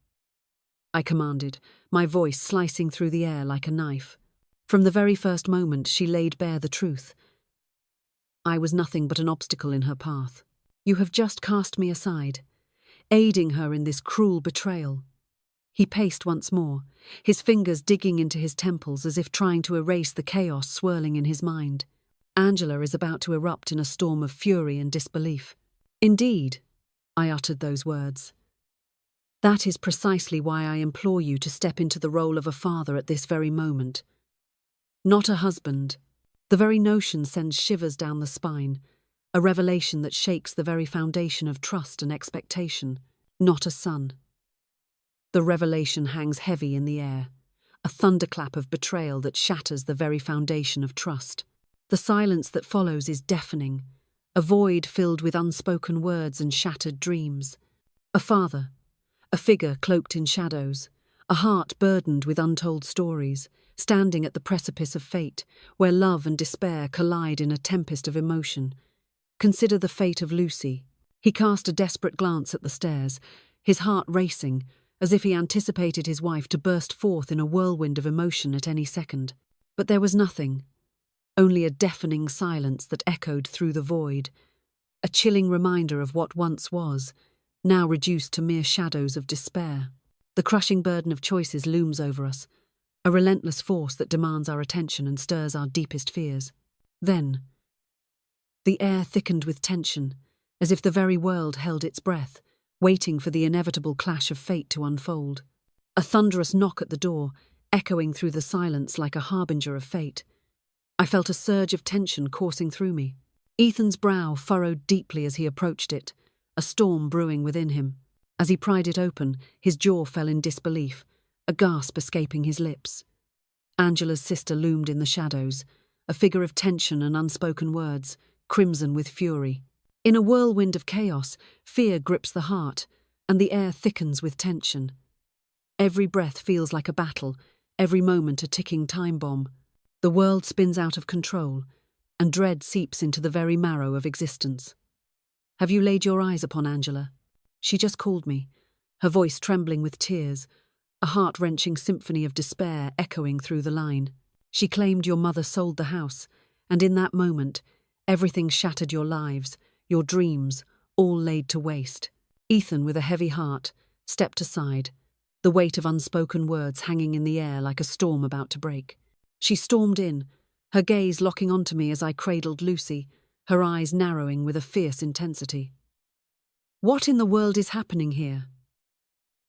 I commanded, my voice slicing through the air like a knife. From the very first moment she laid bare the truth. I was nothing but an obstacle in her path. You have just cast me aside, aiding her in this cruel betrayal. He paced once more, his fingers digging into his temples as if trying to erase the chaos swirling in his mind. Angela is about to erupt in a storm of fury and disbelief. Indeed, I uttered those words. That is precisely why I implore you to step into the role of a father at this very moment. Not a husband. The very notion sends shivers down the spine, a revelation that shakes the very foundation of trust and expectation. Not a son. The revelation hangs heavy in the air, a thunderclap of betrayal that shatters the very foundation of trust. The silence that follows is deafening, a void filled with unspoken words and shattered dreams. A father, a figure cloaked in shadows, a heart burdened with untold stories, standing at the precipice of fate, where love and despair collide in a tempest of emotion. Consider the fate of Lucy. He cast a desperate glance at the stairs, his heart racing, as if he anticipated his wife to burst forth in a whirlwind of emotion at any second. But there was nothing, only a deafening silence that echoed through the void, a chilling reminder of what once was, now reduced to mere shadows of despair. The crushing burden of choices looms over us, a relentless force that demands our attention and stirs our deepest fears. Then, the air thickened with tension, as if the very world held its breath, waiting for the inevitable clash of fate to unfold. A thunderous knock at the door, echoing through the silence like a harbinger of fate. I felt a surge of tension coursing through me. Ethan's brow furrowed deeply as he approached it, a storm brewing within him. As he pried it open, his jaw fell in disbelief, a gasp escaping his lips. Angela's sister loomed in the shadows, a figure of tension and unspoken words, crimson with fury. In a whirlwind of chaos, fear grips the heart, and the air thickens with tension. Every breath feels like a battle, every moment a ticking time bomb. The world spins out of control, and dread seeps into the very marrow of existence. "Have you laid your eyes upon Angela?" She just called me, her voice trembling with tears, a heart-wrenching symphony of despair echoing through the line. "She claimed your mother sold the house, and in that moment, everything shattered: your lives, your dreams, all laid to waste." Ethan, with a heavy heart, stepped aside, the weight of unspoken words hanging in the air like a storm about to break. She stormed in, her gaze locking onto me as I cradled Lucy, her eyes narrowing with a fierce intensity. "What in the world is happening here?"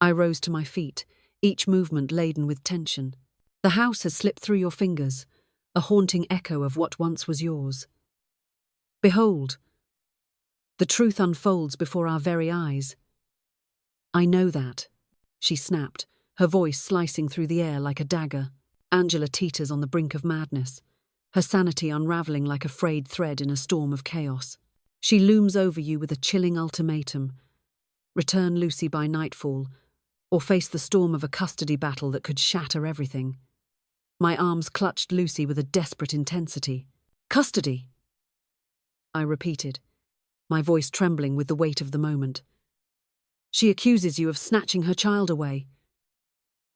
I rose to my feet, each movement laden with tension. "The house has slipped through your fingers, a haunting echo of what once was yours. Behold, the truth unfolds before our very eyes." "I know that," she snapped, her voice slicing through the air like a dagger. Angela teeters on the brink of madness, her sanity unraveling like a frayed thread in a storm of chaos. She looms over you with a chilling ultimatum: return Lucy by nightfall, or face the storm of a custody battle that could shatter everything. My arms clutched Lucy with a desperate intensity. "Custody," I repeated, my voice trembling with the weight of the moment. "She accuses you of snatching her child away."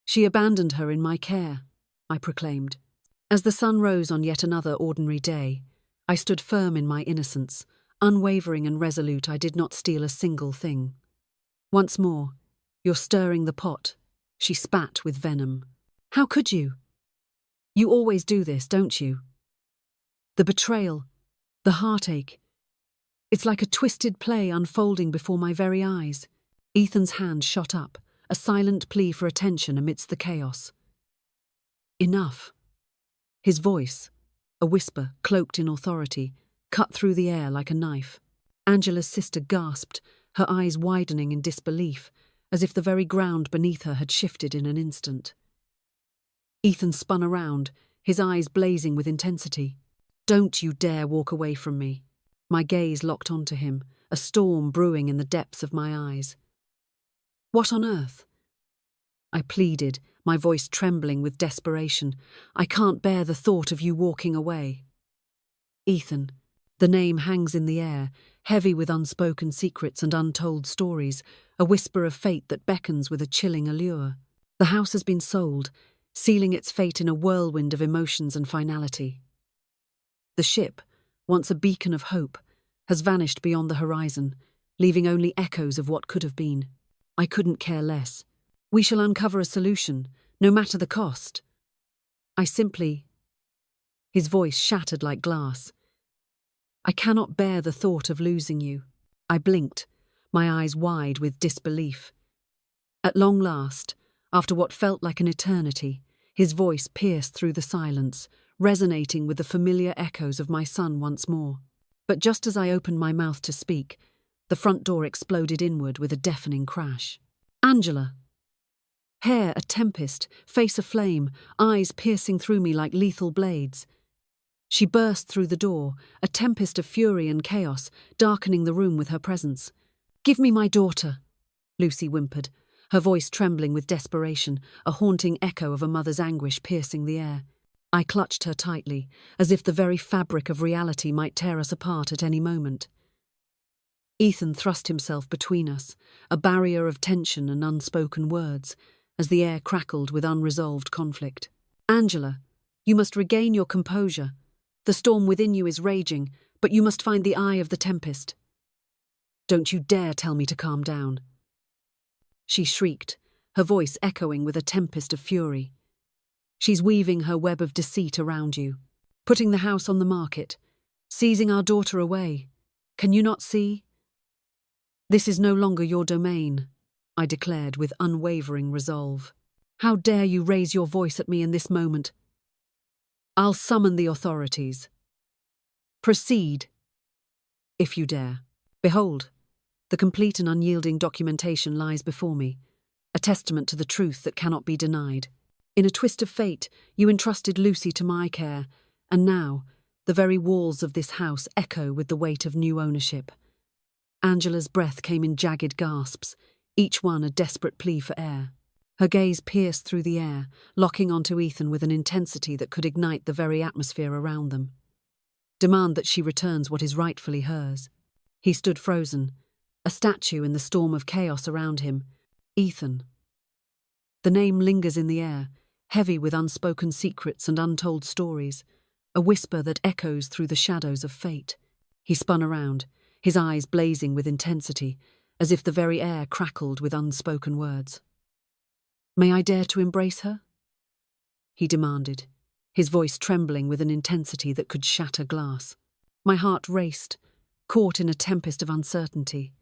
"She abandoned her in my care," I proclaimed. As the sun rose on yet another ordinary day, I stood firm in my innocence, unwavering and resolute. I did not steal a single thing. "Once more, you're stirring the pot," she spat with venom. "How could you? You always do this, don't you? The betrayal, the heartache. It's like a twisted play unfolding before my very eyes." Ethan's hand shot up, a silent plea for attention amidst the chaos. "Enough." His voice, a whisper cloaked in authority, cut through the air like a knife. Angela's sister gasped, her eyes widening in disbelief, as if the very ground beneath her had shifted in an instant. Ethan spun around, his eyes blazing with intensity. "Don't you dare walk away from me." My gaze locked onto him, a storm brewing in the depths of my eyes. "What on earth?" I pleaded, my voice trembling with desperation. "I can't bear the thought of you walking away." Ethan. The name hangs in the air, heavy with unspoken secrets and untold stories, a whisper of fate that beckons with a chilling allure. The house has been sold, sealing its fate in a whirlwind of emotions and finality. The ship, once a beacon of hope, has vanished beyond the horizon, leaving only echoes of what could have been. I couldn't care less. "We shall uncover a solution, no matter the cost." I simply... His voice shattered like glass. "I cannot bear the thought of losing you." I blinked, my eyes wide with disbelief. At long last, after what felt like an eternity, his voice pierced through the silence, resonating with the familiar echoes of my son once more. But just as I opened my mouth to speak, the front door exploded inward with a deafening crash. Angela. Hair a tempest, face aflame, eyes piercing through me like lethal blades. She burst through the door, a tempest of fury and chaos, darkening the room with her presence. "Give me my daughter," Lucy whimpered, her voice trembling with desperation, a haunting echo of a mother's anguish piercing the air. I clutched her tightly, as if the very fabric of reality might tear us apart at any moment. Ethan thrust himself between us, a barrier of tension and unspoken words, as the air crackled with unresolved conflict. "Angela, you must regain your composure. The storm within you is raging, but you must find the eye of the tempest." Don't you dare tell me to calm down." She shrieked, her voice echoing with a tempest of fury. "She's weaving her web of deceit around you, putting the house on the market, seizing our daughter away. Can you not see? This is no longer your domain," I declared with unwavering resolve. "How dare you raise your voice at me in this moment? I'll summon the authorities. Proceed, if you dare. Behold, the complete and unyielding documentation lies before me, a testament to the truth that cannot be denied. In a twist of fate, you entrusted Lucy to my care, and now the very walls of this house echo with the weight of new ownership." Angela's breath came in jagged gasps, each one a desperate plea for air. Her gaze pierced through the air, locking onto Ethan with an intensity that could ignite the very atmosphere around them. "Demand that she returns what is rightfully hers." He stood frozen, a statue in the storm of chaos around him. Ethan. The name lingers in the air, heavy with unspoken secrets and untold stories, a whisper that echoes through the shadows of fate. He spun around, his eyes blazing with intensity, as if the very air crackled with unspoken words. "May I dare to embrace her?" he demanded, his voice trembling with an intensity that could shatter glass. My heart raced, caught in a tempest of uncertainty.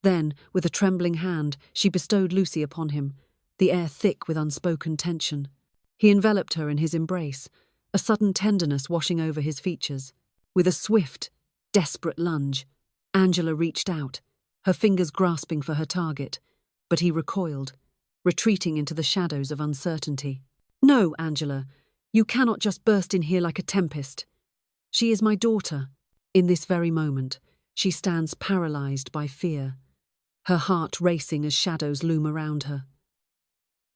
Then, with a trembling hand, she bestowed Lucy upon him, the air thick with unspoken tension. He enveloped her in his embrace, a sudden tenderness washing over his features. With a swift, desperate lunge, Angela reached out, her fingers grasping for her target, but he recoiled, retreating into the shadows of uncertainty. "No, Angela, you cannot just burst in here like a tempest. She is my daughter." In this very moment, she stands paralyzed by fear, her heart racing as shadows loom around her.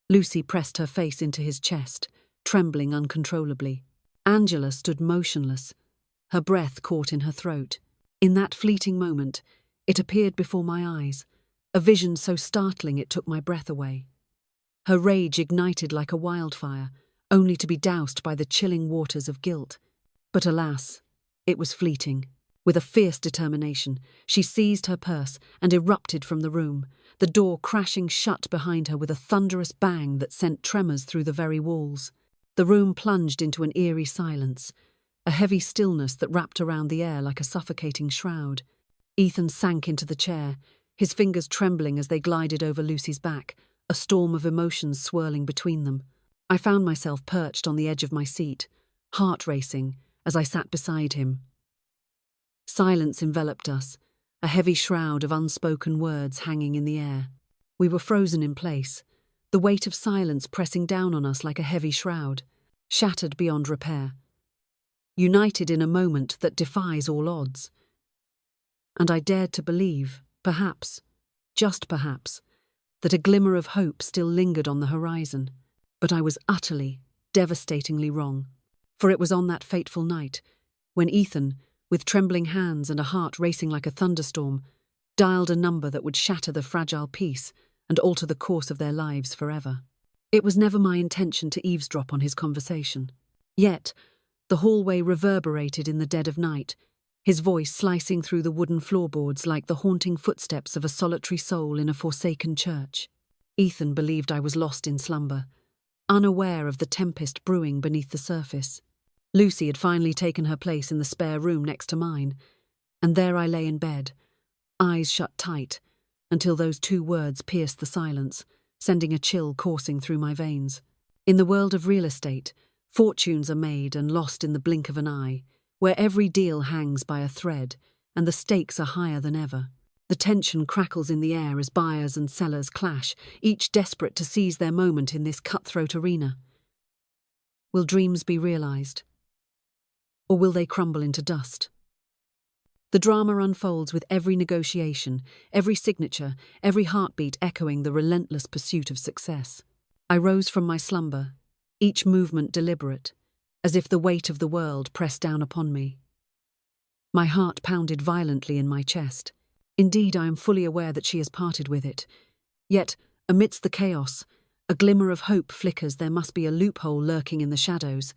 Lucy pressed her face into his chest, trembling uncontrollably. Angela stood motionless, her breath caught in her throat. In that fleeting moment, it appeared before my eyes, a vision so startling it took my breath away. Her rage ignited like a wildfire, only to be doused by the chilling waters of guilt. But alas, it was fleeting. With a fierce determination, she seized her purse and erupted from the room, the door crashing shut behind her with a thunderous bang that sent tremors through the very walls. The room plunged into an eerie silence, a heavy stillness that wrapped around the air like a suffocating shroud. Ethan sank into the chair, his fingers trembling as they glided over Lucy's back, a storm of emotions swirling between them. I found myself perched on the edge of my seat, heart racing, as I sat beside him. Silence enveloped us, a heavy shroud of unspoken words hanging in the air. We were frozen in place, the weight of silence pressing down on us like a heavy shroud, shattered beyond repair, united in a moment that defies all odds. And I dared to believe, perhaps, just perhaps, that a glimmer of hope still lingered on the horizon. But I was utterly, devastatingly wrong. For it was on that fateful night, when Ethan, with trembling hands and a heart racing like a thunderstorm, dialed a number that would shatter the fragile peace and alter the course of their lives forever. It was never my intention to eavesdrop on his conversation. Yet, the hallway reverberated in the dead of night, his voice slicing through the wooden floorboards like the haunting footsteps of a solitary soul in a forsaken church. Ethan believed I was lost in slumber, unaware of the tempest brewing beneath the surface. Lucy had finally taken her place in the spare room next to mine, and there I lay in bed, eyes shut tight, until those two words pierced the silence, sending a chill coursing through my veins. In the world of real estate, fortunes are made and lost in the blink of an eye, where every deal hangs by a thread, and the stakes are higher than ever. The tension crackles in the air as buyers and sellers clash, each desperate to seize their moment in this cutthroat arena. Will dreams be realized? Or will they crumble into dust? The drama unfolds with every negotiation, every signature, every heartbeat echoing the relentless pursuit of success. I rose from my slumber, each movement deliberate, as if the weight of the world pressed down upon me. My heart pounded violently in my chest. Indeed, I am fully aware that she has parted with it. Yet, amidst the chaos, a glimmer of hope flickers. There must be a loophole lurking in the shadows.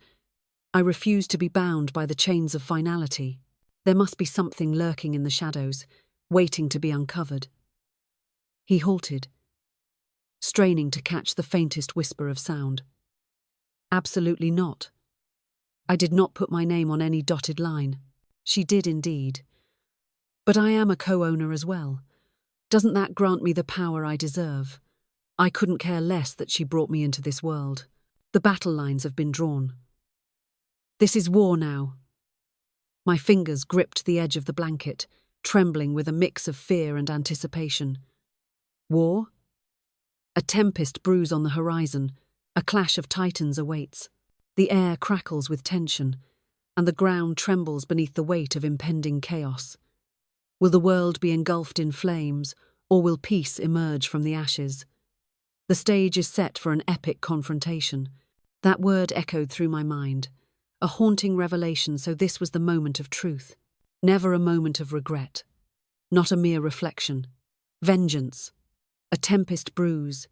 I refuse to be bound by the chains of finality. There must be something lurking in the shadows, waiting to be uncovered. He halted, straining to catch the faintest whisper of sound. Absolutely not. I did not put my name on any dotted line. She did indeed. But I am a co-owner as well. Doesn't that grant me the power I deserve? I couldn't care less that she brought me into this world. The battle lines have been drawn. This is war now. My fingers gripped the edge of the blanket, trembling with a mix of fear and anticipation. War? A tempest brews on the horizon, a clash of titans awaits. The air crackles with tension, and the ground trembles beneath the weight of impending chaos. Will the world be engulfed in flames, or will peace emerge from the ashes? The stage is set for an epic confrontation. That word echoed through my mind. A haunting revelation, so this was the moment of truth. Never a moment of regret. Not a mere reflection. Vengeance. A tempest brews.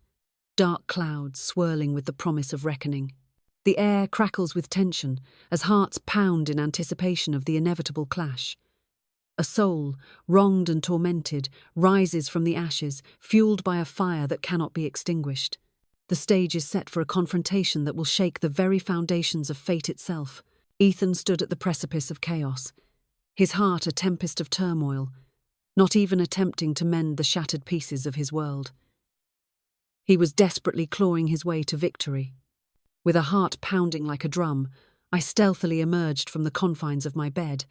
Dark clouds swirling with the promise of reckoning. The air crackles with tension as hearts pound in anticipation of the inevitable clash. A soul, wronged and tormented, rises from the ashes, fueled by a fire that cannot be extinguished. The stage is set for a confrontation that will shake the very foundations of fate itself. Ethan stood at the precipice of chaos, his heart a tempest of turmoil, not even attempting to mend the shattered pieces of his world. He was desperately clawing his way to victory. With a heart pounding like a drum, I stealthily emerged from the confines of my bed,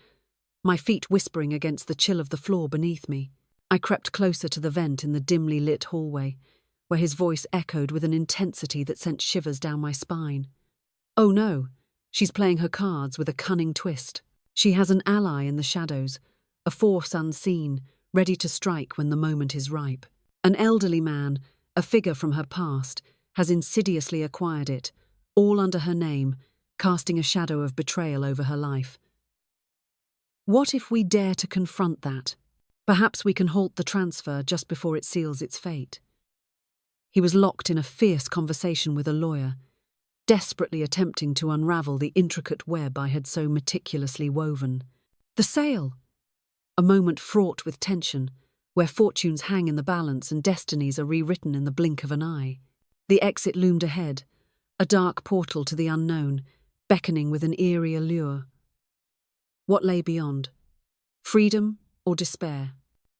my feet whispering against the chill of the floor beneath me. I crept closer to the vent in the dimly lit hallway, where his voice echoed with an intensity that sent shivers down my spine. Oh no, she's playing her cards with a cunning twist. She has an ally in the shadows, a force unseen, ready to strike when the moment is ripe. An elderly man, a figure from her past, has insidiously acquired it, all under her name, casting a shadow of betrayal over her life. What if we dare to confront that? Perhaps we can halt the transfer just before it seals its fate. He was locked in a fierce conversation with a lawyer, desperately attempting to unravel the intricate web I had so meticulously woven. The sale! A moment fraught with tension, where fortunes hang in the balance and destinies are rewritten in the blink of an eye. The exit loomed ahead, a dark portal to the unknown, beckoning with an eerie allure. What lay beyond? Freedom or despair?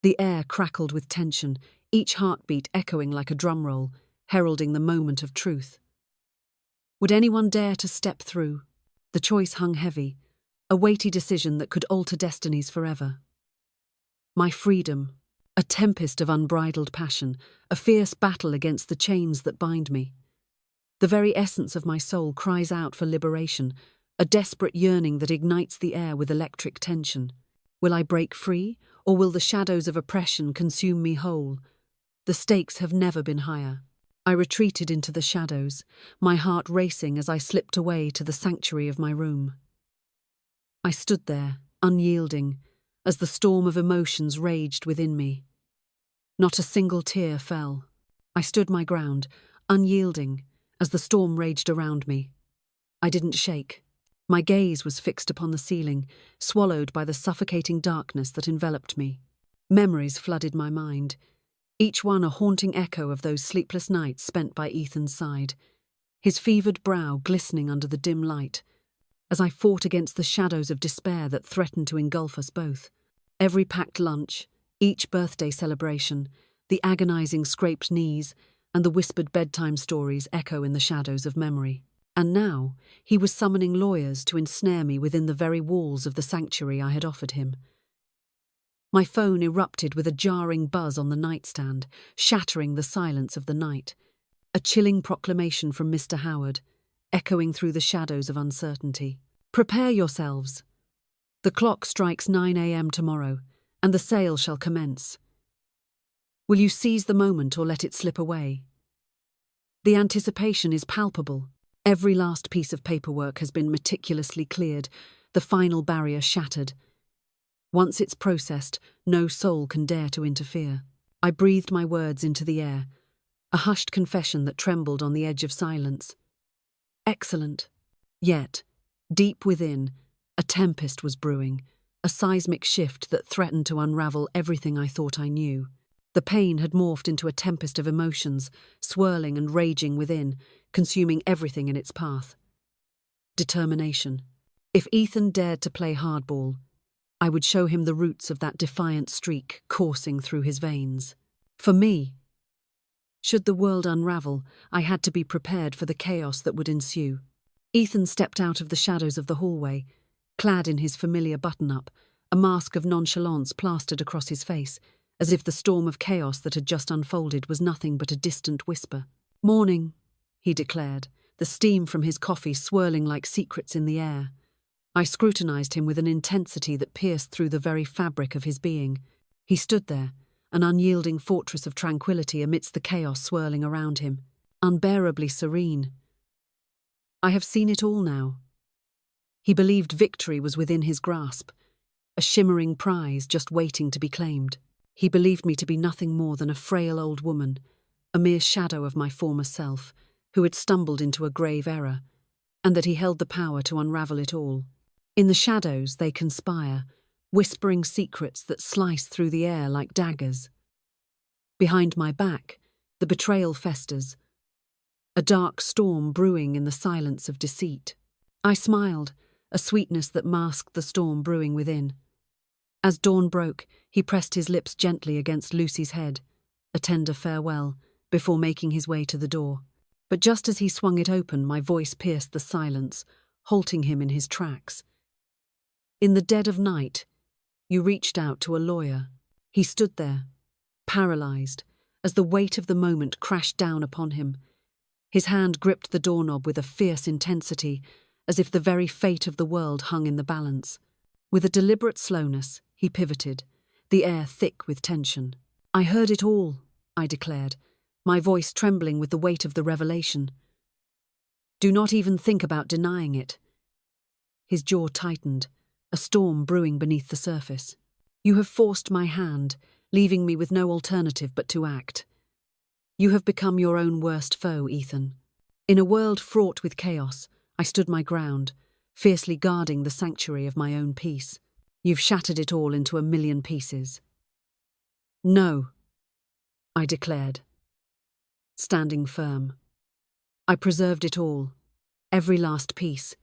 The air crackled with tension, each heartbeat echoing like a drum roll, heralding the moment of truth. Would anyone dare to step through? The choice hung heavy, a weighty decision that could alter destinies forever. My freedom, a tempest of unbridled passion, a fierce battle against the chains that bind me. The very essence of my soul cries out for liberation, a desperate yearning that ignites the air with electric tension. Will I break free, or will the shadows of oppression consume me whole? The stakes have never been higher. I retreated into the shadows, my heart racing as I slipped away to the sanctuary of my room. I stood there, unyielding, as the storm of emotions raged within me. Not a single tear fell. I stood my ground, unyielding, as the storm raged around me. I didn't shake. My gaze was fixed upon the ceiling, swallowed by the suffocating darkness that enveloped me. Memories flooded my mind, each one a haunting echo of those sleepless nights spent by Ethan's side, his fevered brow glistening under the dim light, as I fought against the shadows of despair that threatened to engulf us both. Every packed lunch, each birthday celebration, the agonizing scraped knees, and the whispered bedtime stories echo in the shadows of memory. And now he was summoning lawyers to ensnare me within the very walls of the sanctuary I had offered him. My phone erupted with a jarring buzz on the nightstand, shattering the silence of the night. A chilling proclamation from Mr. Howard, echoing through the shadows of uncertainty. Prepare yourselves. The clock strikes 9 a.m. tomorrow, and the sale shall commence. Will you seize the moment or let it slip away? The anticipation is palpable. Every last piece of paperwork has been meticulously cleared, the final barrier shattered. Once it's processed, no soul can dare to interfere. I breathed my words into the air, a hushed confession that trembled on the edge of silence. Excellent. Yet, deep within, a tempest was brewing, a seismic shift that threatened to unravel everything I thought I knew. The pain had morphed into a tempest of emotions, swirling and raging within, consuming everything in its path. Determination. If Ethan dared to play hardball, I would show him the roots of that defiant streak coursing through his veins. For me, should the world unravel, I had to be prepared for the chaos that would ensue. Ethan stepped out of the shadows of the hallway, clad in his familiar button-up, a mask of nonchalance plastered across his face, as if the storm of chaos that had just unfolded was nothing but a distant whisper. "Morning," he declared, the steam from his coffee swirling like secrets in the air. I scrutinized him with an intensity that pierced through the very fabric of his being. He stood there, an unyielding fortress of tranquility amidst the chaos swirling around him, unbearably serene. I have seen it all now. He believed victory was within his grasp, a shimmering prize just waiting to be claimed. He believed me to be nothing more than a frail old woman, a mere shadow of my former self, who had stumbled into a grave error, and that he held the power to unravel it all. In the shadows they conspire, whispering secrets that slice through the air like daggers. Behind my back, the betrayal festers, a dark storm brewing in the silence of deceit. I smiled, a sweetness that masked the storm brewing within. As dawn broke, he pressed his lips gently against Lucy's head, a tender farewell, before making his way to the door. But just as he swung it open, my voice pierced the silence, halting him in his tracks. "In the dead of night, you reached out to a lawyer." He stood there, paralyzed, as the weight of the moment crashed down upon him. His hand gripped the doorknob with a fierce intensity, as if the very fate of the world hung in the balance. With a deliberate slowness, he pivoted, the air thick with tension. "I heard it all," I declared, my voice trembling with the weight of the revelation. "Do not even think about denying it." His jaw tightened, a storm brewing beneath the surface. "You have forced my hand, leaving me with no alternative but to act. You have become your own worst foe, Ethan." In a world fraught with chaos, I stood my ground, fiercely guarding the sanctuary of my own peace. "You've shattered it all into a million pieces." "No," I declared, standing firm. "I preserved it all, every last piece,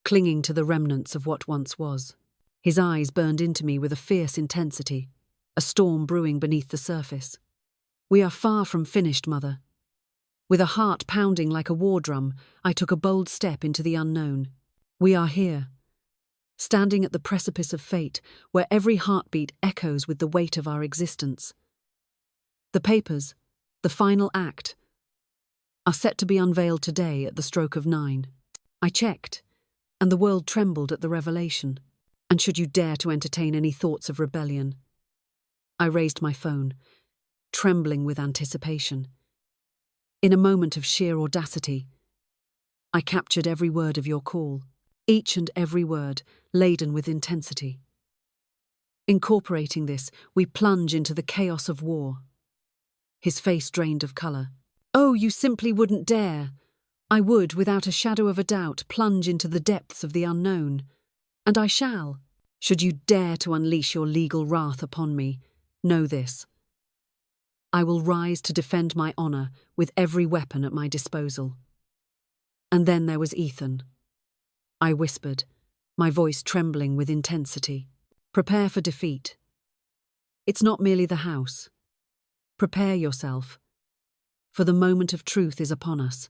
clinging to the remnants of what once was." His eyes burned into me with a fierce intensity, a storm brewing beneath the surface. "We are far from finished, Mother." With a heart pounding like a war drum, I took a bold step into the unknown. We are here, standing at the precipice of fate, where every heartbeat echoes with the weight of our existence. The papers, the final act, are set to be unveiled today at the stroke of 9. I checked, and the world trembled at the revelation. And should you dare to entertain any thoughts of rebellion? I raised my phone, trembling with anticipation. In a moment of sheer audacity, I captured every word of your call, each and every word laden with intensity. Incorporating this, we plunge into the chaos of war. His face drained of colour. "Oh, you simply wouldn't dare." "I would, without a shadow of a doubt, plunge into the depths of the unknown. And I shall. Should you dare to unleash your legal wrath upon me, know this. I will rise to defend my honour with every weapon at my disposal." And then there was Ethan. I whispered, my voice trembling with intensity. "Prepare for defeat. It's not merely the house. Prepare yourself, for the moment of truth is upon us.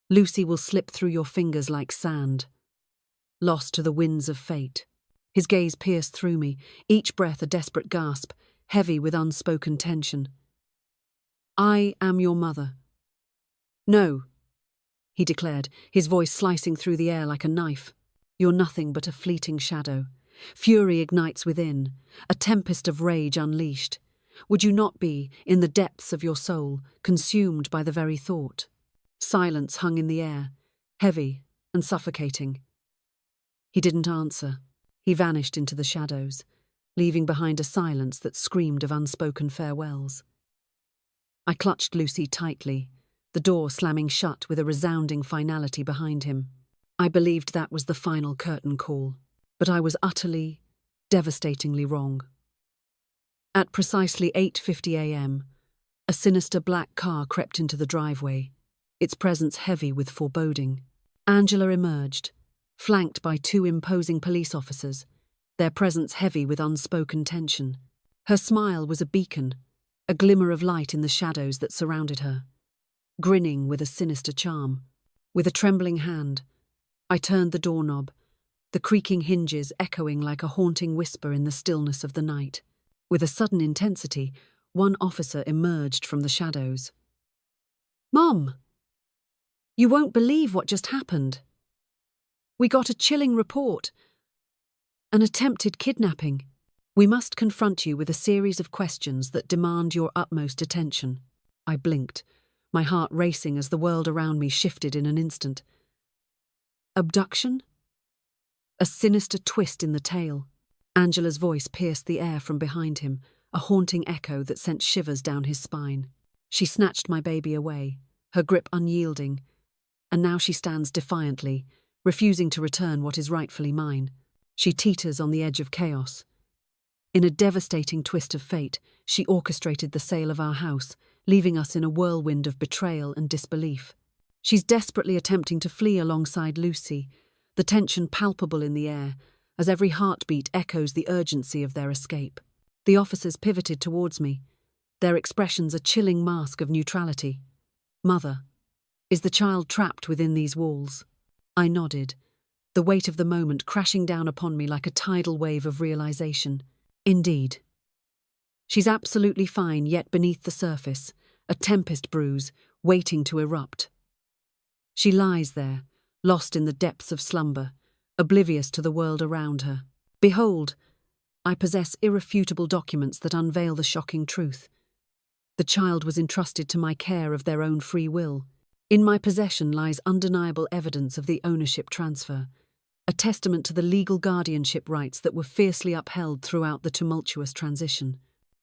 Lucy will slip through your fingers like sand, lost to the winds of fate." His gaze pierced through me, each breath a desperate gasp, heavy with unspoken tension. "I am your mother." "No," he declared, his voice slicing through the air like a knife. "You're nothing but a fleeting shadow. Fury ignites within, a tempest of rage unleashed. Would you not be, in the depths of your soul, consumed by the very thought?" Silence hung in the air, heavy and suffocating. He didn't answer. He vanished into the shadows, leaving behind a silence that screamed of unspoken farewells. I clutched Lucy tightly, the door slamming shut with a resounding finality behind him. I believed that was the final curtain call, but I was utterly, devastatingly wrong. At precisely 8:50 a.m., a sinister black car crept into the driveway, its presence heavy with foreboding. Angela emerged, flanked by two imposing police officers, their presence heavy with unspoken tension. Her smile was a beacon, a glimmer of light in the shadows that surrounded her, grinning with a sinister charm. With a trembling hand, I turned the doorknob, the creaking hinges echoing like a haunting whisper in the stillness of the night. With a sudden intensity, one officer emerged from the shadows. "Mom! You won't believe what just happened. We got a chilling report. An attempted kidnapping. We must confront you with a series of questions that demand your utmost attention." I blinked, my heart racing as the world around me shifted in an instant. Abduction? A sinister twist in the tale. Angela's voice pierced the air from behind him, a haunting echo that sent shivers down his spine. She snatched my baby away, her grip unyielding, and now she stands defiantly, refusing to return what is rightfully mine. She teeters on the edge of chaos. In a devastating twist of fate, she orchestrated the sale of our house, leaving us in a whirlwind of betrayal and disbelief. She's desperately attempting to flee alongside Lucy, the tension palpable in the air, as every heartbeat echoes the urgency of their escape. The officers pivoted towards me, their expressions a chilling mask of neutrality. "Mother, is the child trapped within these walls?" I nodded, the weight of the moment crashing down upon me like a tidal wave of realization. Indeed. She's absolutely fine, yet beneath the surface, a tempest bruise, waiting to erupt. She lies there, lost in the depths of slumber, oblivious to the world around her. Behold, I possess irrefutable documents that unveil the shocking truth. The child was entrusted to my care of their own free will. In my possession lies undeniable evidence of the ownership transfer, a testament to the legal guardianship rights that were fiercely upheld throughout the tumultuous transition.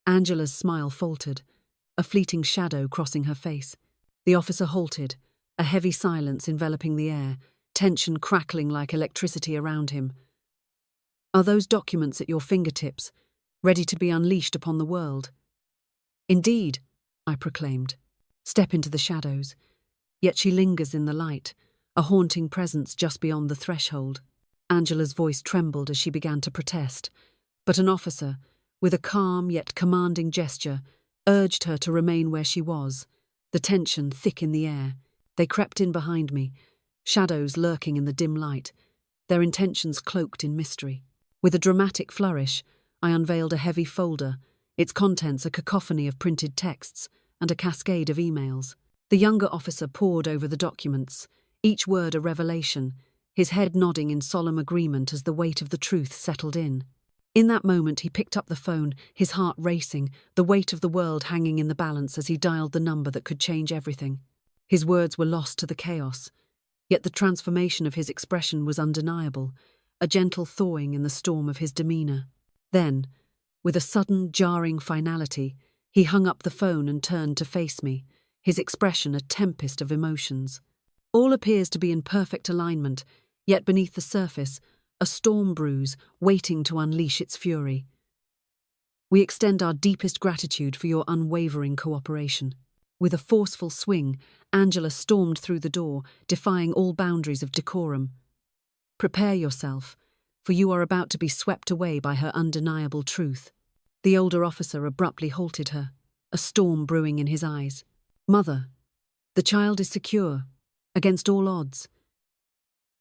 Angela's smile faltered, a fleeting shadow crossing her face. The officer halted, a heavy silence enveloping the air, tension crackling like electricity around him. "Are those documents at your fingertips, ready to be unleashed upon the world?" "Indeed," I proclaimed. "Step into the shadows." Yet she lingers in the light, a haunting presence just beyond the threshold. Angela's voice trembled as she began to protest, but an officer, with a calm yet commanding gesture, urged her to remain where she was, the tension thick in the air. They crept in behind me, shadows lurking in the dim light, their intentions cloaked in mystery. With a dramatic flourish, I unveiled a heavy folder, its contents a cacophony of printed texts and a cascade of emails. The younger officer pored over the documents, each word a revelation, his head nodding in solemn agreement as the weight of the truth settled in. In that moment he picked up the phone, his heart racing, the weight of the world hanging in the balance as he dialed the number that could change everything. His words were lost to the chaos, yet the transformation of his expression was undeniable, a gentle thawing in the storm of his demeanor. Then, with a sudden, jarring finality, he hung up the phone and turned to face me, his expression a tempest of emotions. All appears to be in perfect alignment, yet beneath the surface, a storm brews waiting to unleash its fury. "We extend our deepest gratitude for your unwavering cooperation." With a forceful swing, Angela stormed through the door, defying all boundaries of decorum. "Prepare yourself, for you are about to be swept away by her undeniable truth." The older officer abruptly halted her, a storm brewing in his eyes. "Mother, the child is secure, against all odds.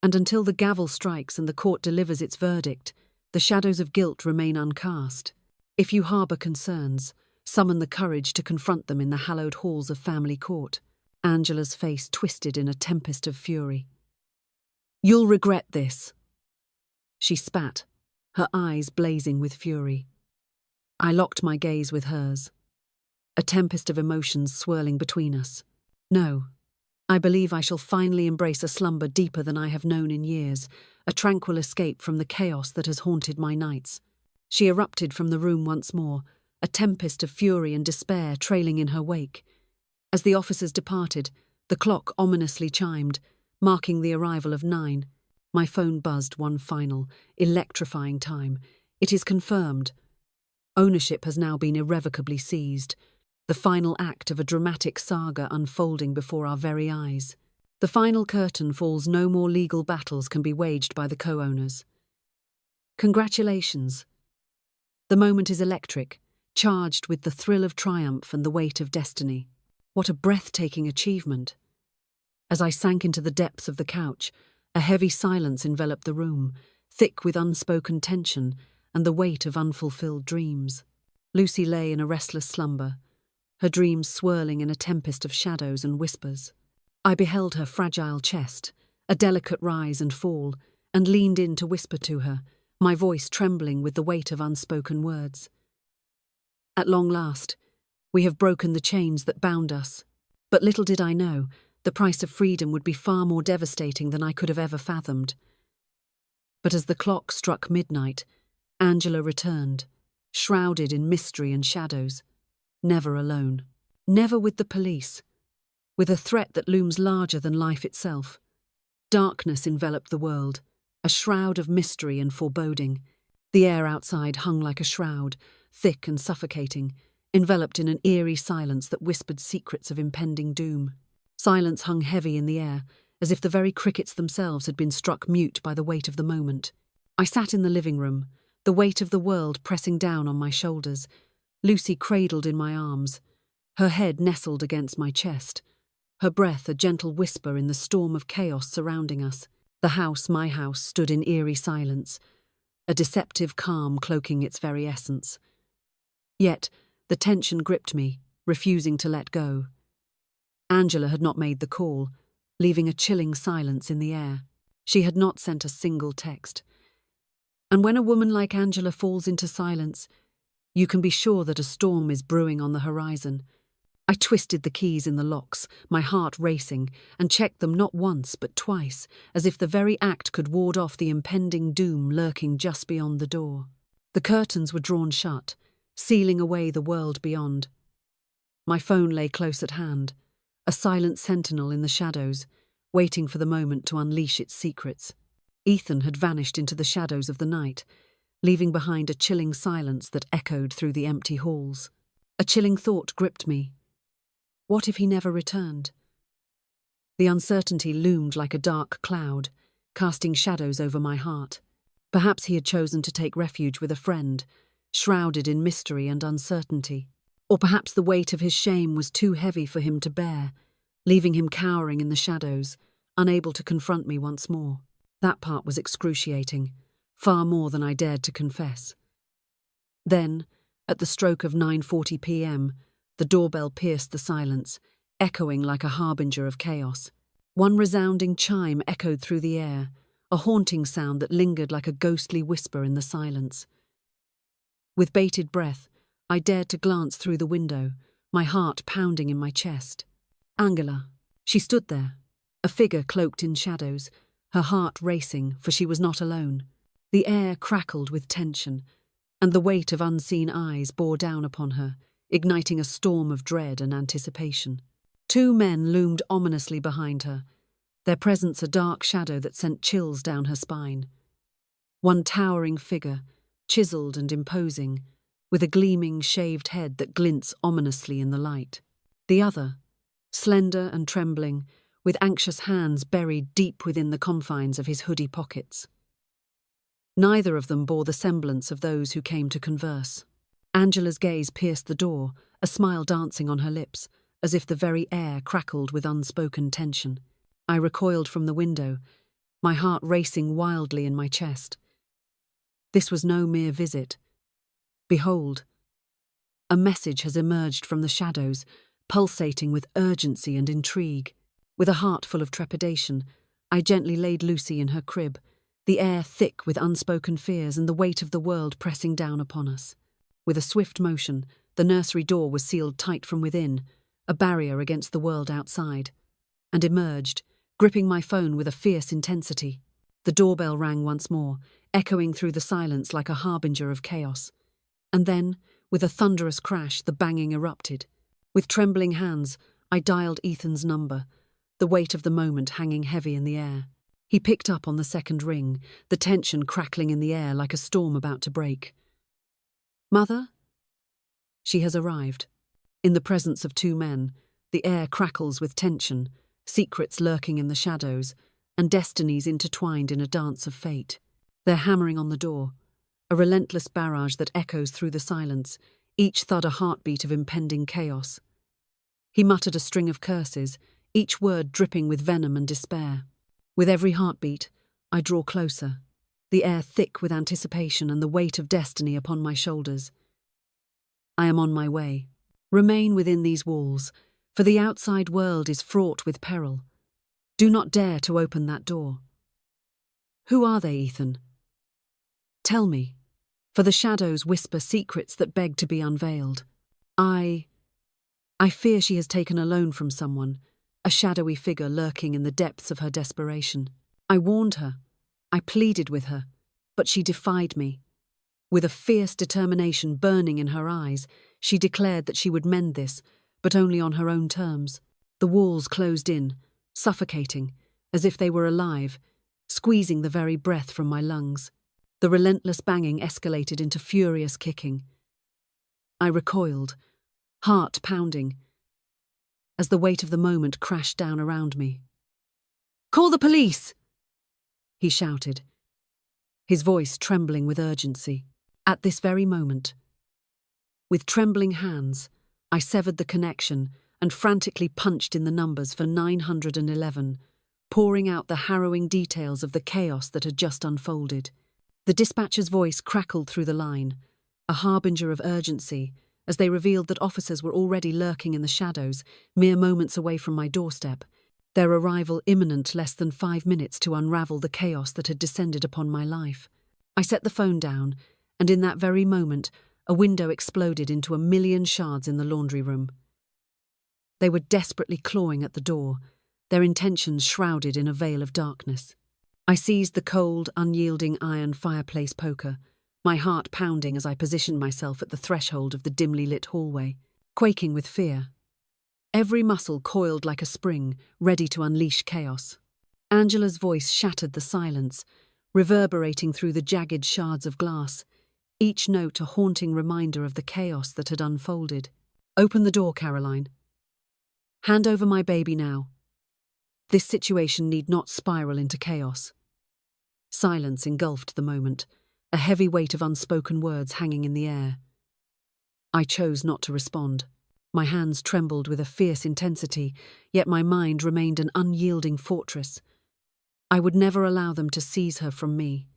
And until the gavel strikes and the court delivers its verdict, the shadows of guilt remain uncast. If you harbour concerns, summon the courage to confront them in the hallowed halls of family court." Angela's face twisted in a tempest of fury. "You'll regret this." She spat, her eyes blazing with fury. I locked my gaze with hers, a tempest of emotions swirling between us. "No, I believe I shall finally embrace a slumber deeper than I have known in years, a tranquil escape from the chaos that has haunted my nights." She erupted from the room once more, a tempest of fury and despair trailing in her wake. As the officers departed, the clock ominously chimed, marking the arrival of 9. My phone buzzed one final, electrifying time, It is confirmed. Ownership has now been irrevocably seized, the final act of a dramatic saga unfolding before our very eyes. The final curtain falls, no more legal battles can be waged by the co-owners. Congratulations. The moment is electric, charged with the thrill of triumph and the weight of destiny. What a breathtaking achievement. As I sank into the depths of the couch, a heavy silence enveloped the room, thick with unspoken tension and the weight of unfulfilled dreams. Lucy lay in a restless slumber, her dreams swirling in a tempest of shadows and whispers. I beheld her fragile chest, a delicate rise and fall, and leaned in to whisper to her, my voice trembling with the weight of unspoken words. At long last, we have broken the chains that bound us. But little did I know, the price of freedom would be far more devastating than I could have ever fathomed. But as the clock struck midnight, Angela returned, shrouded in mystery and shadows, never alone, never with the police, with a threat that looms larger than life itself. Darkness enveloped the world, a shroud of mystery and foreboding. The air outside hung like a shroud, thick and suffocating, enveloped in an eerie silence that whispered secrets of impending doom. Silence hung heavy in the air, as if the very crickets themselves had been struck mute by the weight of the moment. I sat in the living room, the weight of the world pressing down on my shoulders, Lucy cradled in my arms, her head nestled against my chest, her breath a gentle whisper in the storm of chaos surrounding us. The house, my house, stood in eerie silence, a deceptive calm cloaking its very essence. Yet, the tension gripped me, refusing to let go. Angela had not made the call, leaving a chilling silence in the air. She had not sent a single text. And when a woman like Angela falls into silence, you can be sure that a storm is brewing on the horizon. I twisted the keys in the locks, my heart racing, and checked them not once but twice, as if the very act could ward off the impending doom lurking just beyond the door. The curtains were drawn shut, sealing away the world beyond. My phone lay close at hand, a silent sentinel in the shadows, waiting for the moment to unleash its secrets. Ethan had vanished into the shadows of the night, leaving behind a chilling silence that echoed through the empty halls. A chilling thought gripped me. What if he never returned? The uncertainty loomed like a dark cloud, casting shadows over my heart. Perhaps he had chosen to take refuge with a friend, shrouded in mystery and uncertainty. Or perhaps the weight of his shame was too heavy for him to bear, leaving him cowering in the shadows, unable to confront me once more. That part was excruciating, far more than I dared to confess. Then, at the stroke of 9:40 p.m., the doorbell pierced the silence, echoing like a harbinger of chaos. One resounding chime echoed through the air, a haunting sound that lingered like a ghostly whisper in the silence. With bated breath, I dared to glance through the window, my heart pounding in my chest. Angela. She stood there, a figure cloaked in shadows, her heart racing, for she was not alone. The air crackled with tension, and the weight of unseen eyes bore down upon her, igniting a storm of dread and anticipation. Two men loomed ominously behind her, their presence a dark shadow that sent chills down her spine. One towering figure, chiseled and imposing, with a gleaming, shaved head that glints ominously in the light. The other, slender and trembling, with anxious hands buried deep within the confines of his hoodie pockets. Neither of them bore the semblance of those who came to converse. Angela's gaze pierced the door, a smile dancing on her lips, as if the very air crackled with unspoken tension. I recoiled from the window, my heart racing wildly in my chest. This was no mere visit. Behold, a message has emerged from the shadows, pulsating with urgency and intrigue. With a heart full of trepidation, I gently laid Lucy in her crib, the air thick with unspoken fears and the weight of the world pressing down upon us. With a swift motion, the nursery door was sealed tight from within, a barrier against the world outside, and emerged, gripping my phone with a fierce intensity. The doorbell rang once more, echoing through the silence like a harbinger of chaos. And then, with a thunderous crash, the banging erupted. With trembling hands, I dialed Ethan's number, the weight of the moment hanging heavy in the air. He picked up on the second ring, the tension crackling in the air like a storm about to break. "Mother?" She has arrived. In the presence of two men, the air crackles with tension, secrets lurking in the shadows, and destinies intertwined in a dance of fate. They're hammering on the door, a relentless barrage that echoes through the silence, each thud a heartbeat of impending chaos. He muttered a string of curses, each word dripping with venom and despair. With every heartbeat, I draw closer, the air thick with anticipation and the weight of destiny upon my shoulders. I am on my way. Remain within these walls, for the outside world is fraught with peril. Do not dare to open that door. Who are they, Ethan? Tell me, for the shadows whisper secrets that beg to be unveiled. I fear she has taken a loan from someone, a shadowy figure lurking in the depths of her desperation. I warned her. I pleaded with her, but she defied me. With a fierce determination burning in her eyes, she declared that she would mend this, but only on her own terms. The walls closed in, suffocating, as if they were alive, squeezing the very breath from my lungs. The relentless banging escalated into furious kicking. I recoiled, heart pounding, as the weight of the moment crashed down around me. "Call the police!" he shouted, his voice trembling with urgency. At this very moment, with trembling hands, I severed the connection and frantically punched in the numbers for 911, pouring out the harrowing details of the chaos that had just unfolded. The dispatcher's voice crackled through the line, a harbinger of urgency, as they revealed that officers were already lurking in the shadows, mere moments away from my doorstep, their arrival imminent less than 5 minutes to unravel the chaos that had descended upon my life. I set the phone down, and in that very moment, a window exploded into a million shards in the laundry room. They were desperately clawing at the door, their intentions shrouded in a veil of darkness. I seized the cold, unyielding iron fireplace poker, my heart pounding as I positioned myself at the threshold of the dimly lit hallway, quaking with fear. Every muscle coiled like a spring, ready to unleash chaos. Angela's voice shattered the silence, reverberating through the jagged shards of glass, each note a haunting reminder of the chaos that had unfolded. "Open the door, Caroline. Hand over my baby now. This situation need not spiral into chaos." Silence engulfed the moment, a heavy weight of unspoken words hanging in the air. I chose not to respond. My hands trembled with a fierce intensity, yet my mind remained an unyielding fortress. I would never allow them to seize her from me.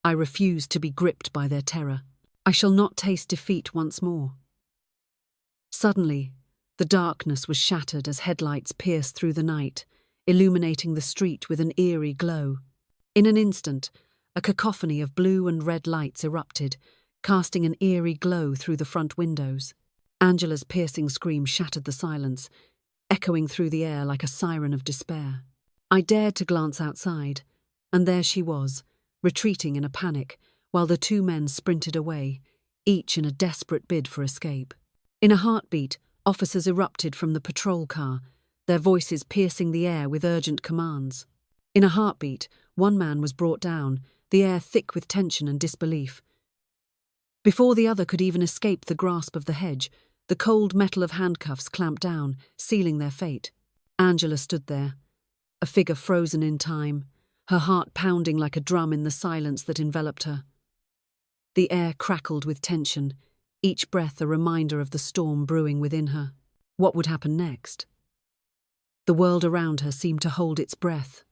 I refused to be gripped by their terror. I shall not taste defeat once more. Suddenly, the darkness was shattered as headlights pierced through the night, illuminating the street with an eerie glow. In an instant, a cacophony of blue and red lights erupted, casting an eerie glow through the front windows. Angela's piercing scream shattered the silence, echoing through the air like a siren of despair. I dared to glance outside, and there she was, retreating in a panic, while the two men sprinted away, each in a desperate bid for escape. In a heartbeat, officers erupted from the patrol car, their voices piercing the air with urgent commands. In a heartbeat, one man was brought down, the air thick with tension and disbelief. Before the other could even escape the grasp of the hedge, the cold metal of handcuffs clamped down, sealing their fate. Angela stood there, a figure frozen in time, her heart pounding like a drum in the silence that enveloped her. The air crackled with tension, each breath a reminder of the storm brewing within her. What would happen next? The world around her seemed to hold its breath,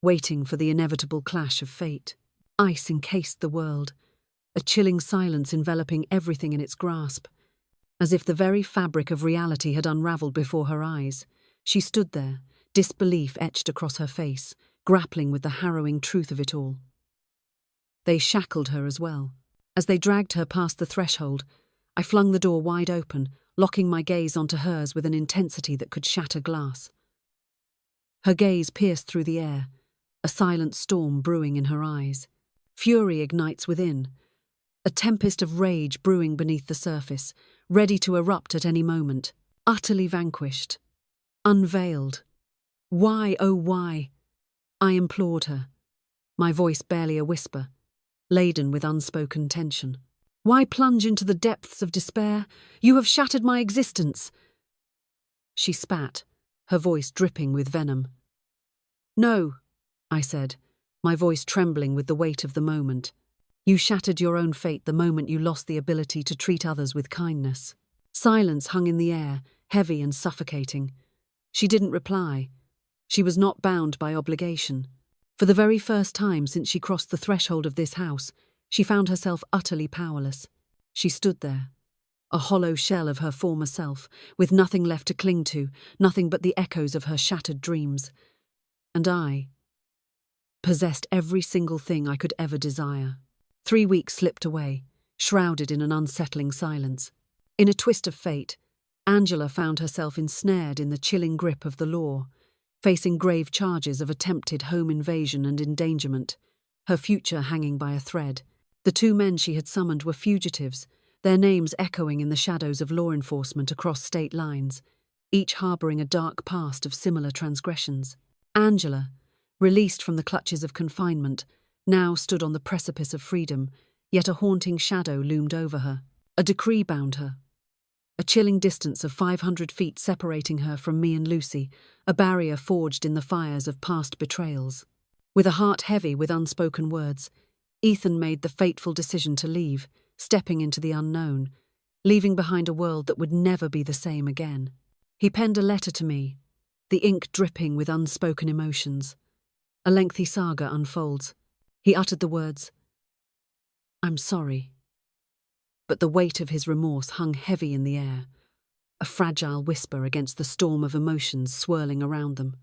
waiting for the inevitable clash of fate. Ice encased the world, a chilling silence enveloping everything in its grasp. As if the very fabric of reality had unraveled before her eyes, she stood there, disbelief etched across her face, grappling with the harrowing truth of it all. They shackled her as well. As they dragged her past the threshold, I flung the door wide open, locking my gaze onto hers with an intensity that could shatter glass. Her gaze pierced through the air, a silent storm brewing in her eyes. Fury ignites within, a tempest of rage brewing beneath the surface, ready to erupt at any moment. Utterly vanquished, unveiled. Why, oh why? I implored her, my voice barely a whisper, laden with unspoken tension. Why plunge into the depths of despair? You have shattered my existence. She spat, her voice dripping with venom. No, I said, my voice trembling with the weight of the moment. You shattered your own fate the moment you lost the ability to treat others with kindness. Silence hung in the air, heavy and suffocating. She didn't reply. She was not bound by obligation. For the very first time since she crossed the threshold of this house, she found herself utterly powerless. She stood there, a hollow shell of her former self, with nothing left to cling to, nothing but the echoes of her shattered dreams. And I possessed every single thing I could ever desire. 3 weeks slipped away, shrouded in an unsettling silence. In a twist of fate, Angela found herself ensnared in the chilling grip of the law, facing grave charges of attempted home invasion and endangerment, her future hanging by a thread. The 2 men she had summoned were fugitives, their names echoing in the shadows of law enforcement across state lines, each harbouring a dark past of similar transgressions. Angela, released from the clutches of confinement, now stood on the precipice of freedom, yet a haunting shadow loomed over her. A decree bound her. A chilling distance of 500 feet separating her from me and Lucy, a barrier forged in the fires of past betrayals. With a heart heavy with unspoken words, Ethan made the fateful decision to leave, stepping into the unknown, leaving behind a world that would never be the same again. He penned a letter to me, the ink dripping with unspoken emotions. A lengthy saga unfolds. He uttered the words, "I'm sorry." But the weight of his remorse hung heavy in the air, a fragile whisper against the storm of emotions swirling around them.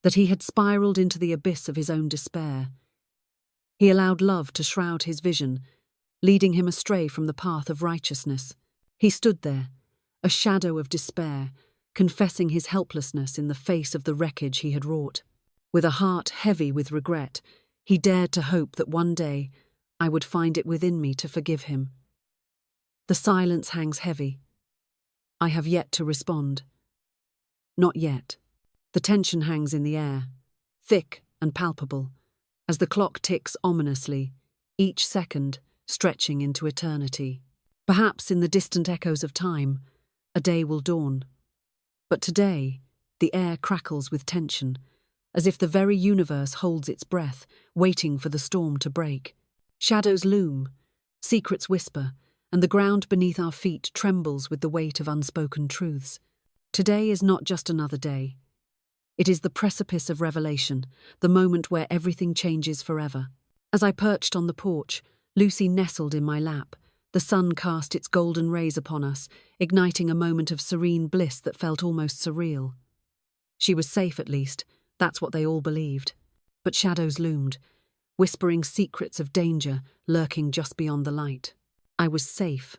That he had spiraled into the abyss of his own despair. He allowed love to shroud his vision, leading him astray from the path of righteousness. He stood there, a shadow of despair, confessing his helplessness in the face of the wreckage he had wrought. With a heart heavy with regret, he dared to hope that one day I would find it within me to forgive him. The silence hangs heavy. I have yet to respond. Not yet. The tension hangs in the air, thick and palpable, as the clock ticks ominously, each second stretching into eternity. Perhaps in the distant echoes of time, a day will dawn. But today, the air crackles with tension, as if the very universe holds its breath, waiting for the storm to break. Shadows loom, secrets whisper, and the ground beneath our feet trembles with the weight of unspoken truths. Today is not just another day. It is the precipice of revelation, the moment where everything changes forever. As I perched on the porch, Lucy nestled in my lap. The sun cast its golden rays upon us, igniting a moment of serene bliss that felt almost surreal. She was safe at least, that's what they all believed. But shadows loomed, whispering secrets of danger lurking just beyond the light. I was safe,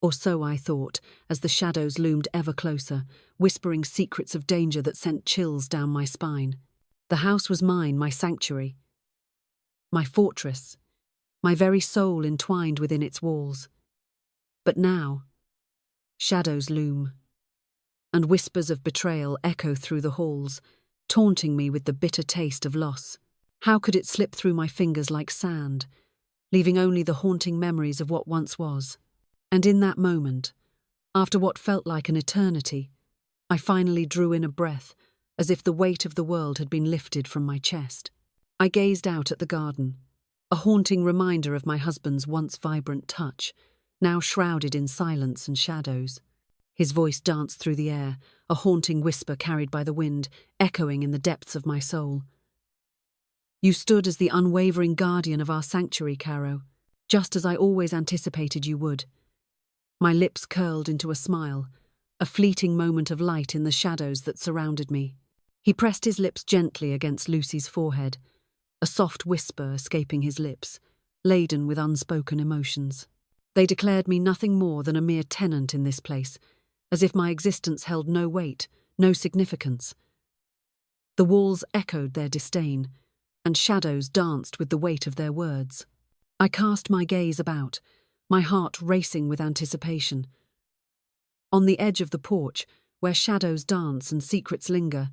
or so I thought, as the shadows loomed ever closer, whispering secrets of danger that sent chills down my spine. The house was mine, my sanctuary, my fortress, my very soul entwined within its walls. But now, shadows loom, and whispers of betrayal echo through the halls, taunting me with the bitter taste of loss. How could it slip through my fingers like sand, leaving only the haunting memories of what once was? And in that moment, after what felt like an eternity, I finally drew in a breath, as if the weight of the world had been lifted from my chest. I gazed out at the garden, a haunting reminder of my husband's once vibrant touch, now shrouded in silence and shadows. His voice danced through the air, a haunting whisper carried by the wind, echoing in the depths of my soul. You stood as the unwavering guardian of our sanctuary, Caro, just as I always anticipated you would. My lips curled into a smile, a fleeting moment of light in the shadows that surrounded me. He pressed his lips gently against Lucy's forehead, a soft whisper escaping his lips, laden with unspoken emotions. They declared me nothing more than a mere tenant in this place, as if my existence held no weight, no significance. The walls echoed their disdain, and shadows danced with the weight of their words. I cast my gaze about, my heart racing with anticipation. On the edge of the porch, where shadows dance and secrets linger,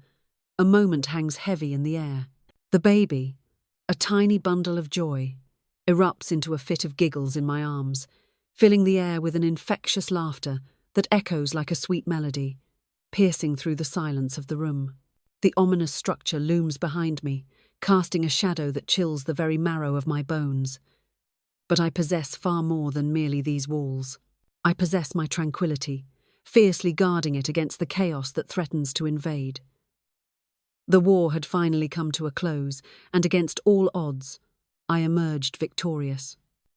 a moment hangs heavy in the air. The baby, a tiny bundle of joy, erupts into a fit of giggles in my arms, filling the air with an infectious laughter that echoes like a sweet melody, piercing through the silence of the room. The ominous structure looms behind me, casting a shadow that chills the very marrow of my bones. But I possess far more than merely these walls. I possess my tranquility, fiercely guarding it against the chaos that threatens to invade. The war had finally come to a close, and against all odds, I emerged victorious.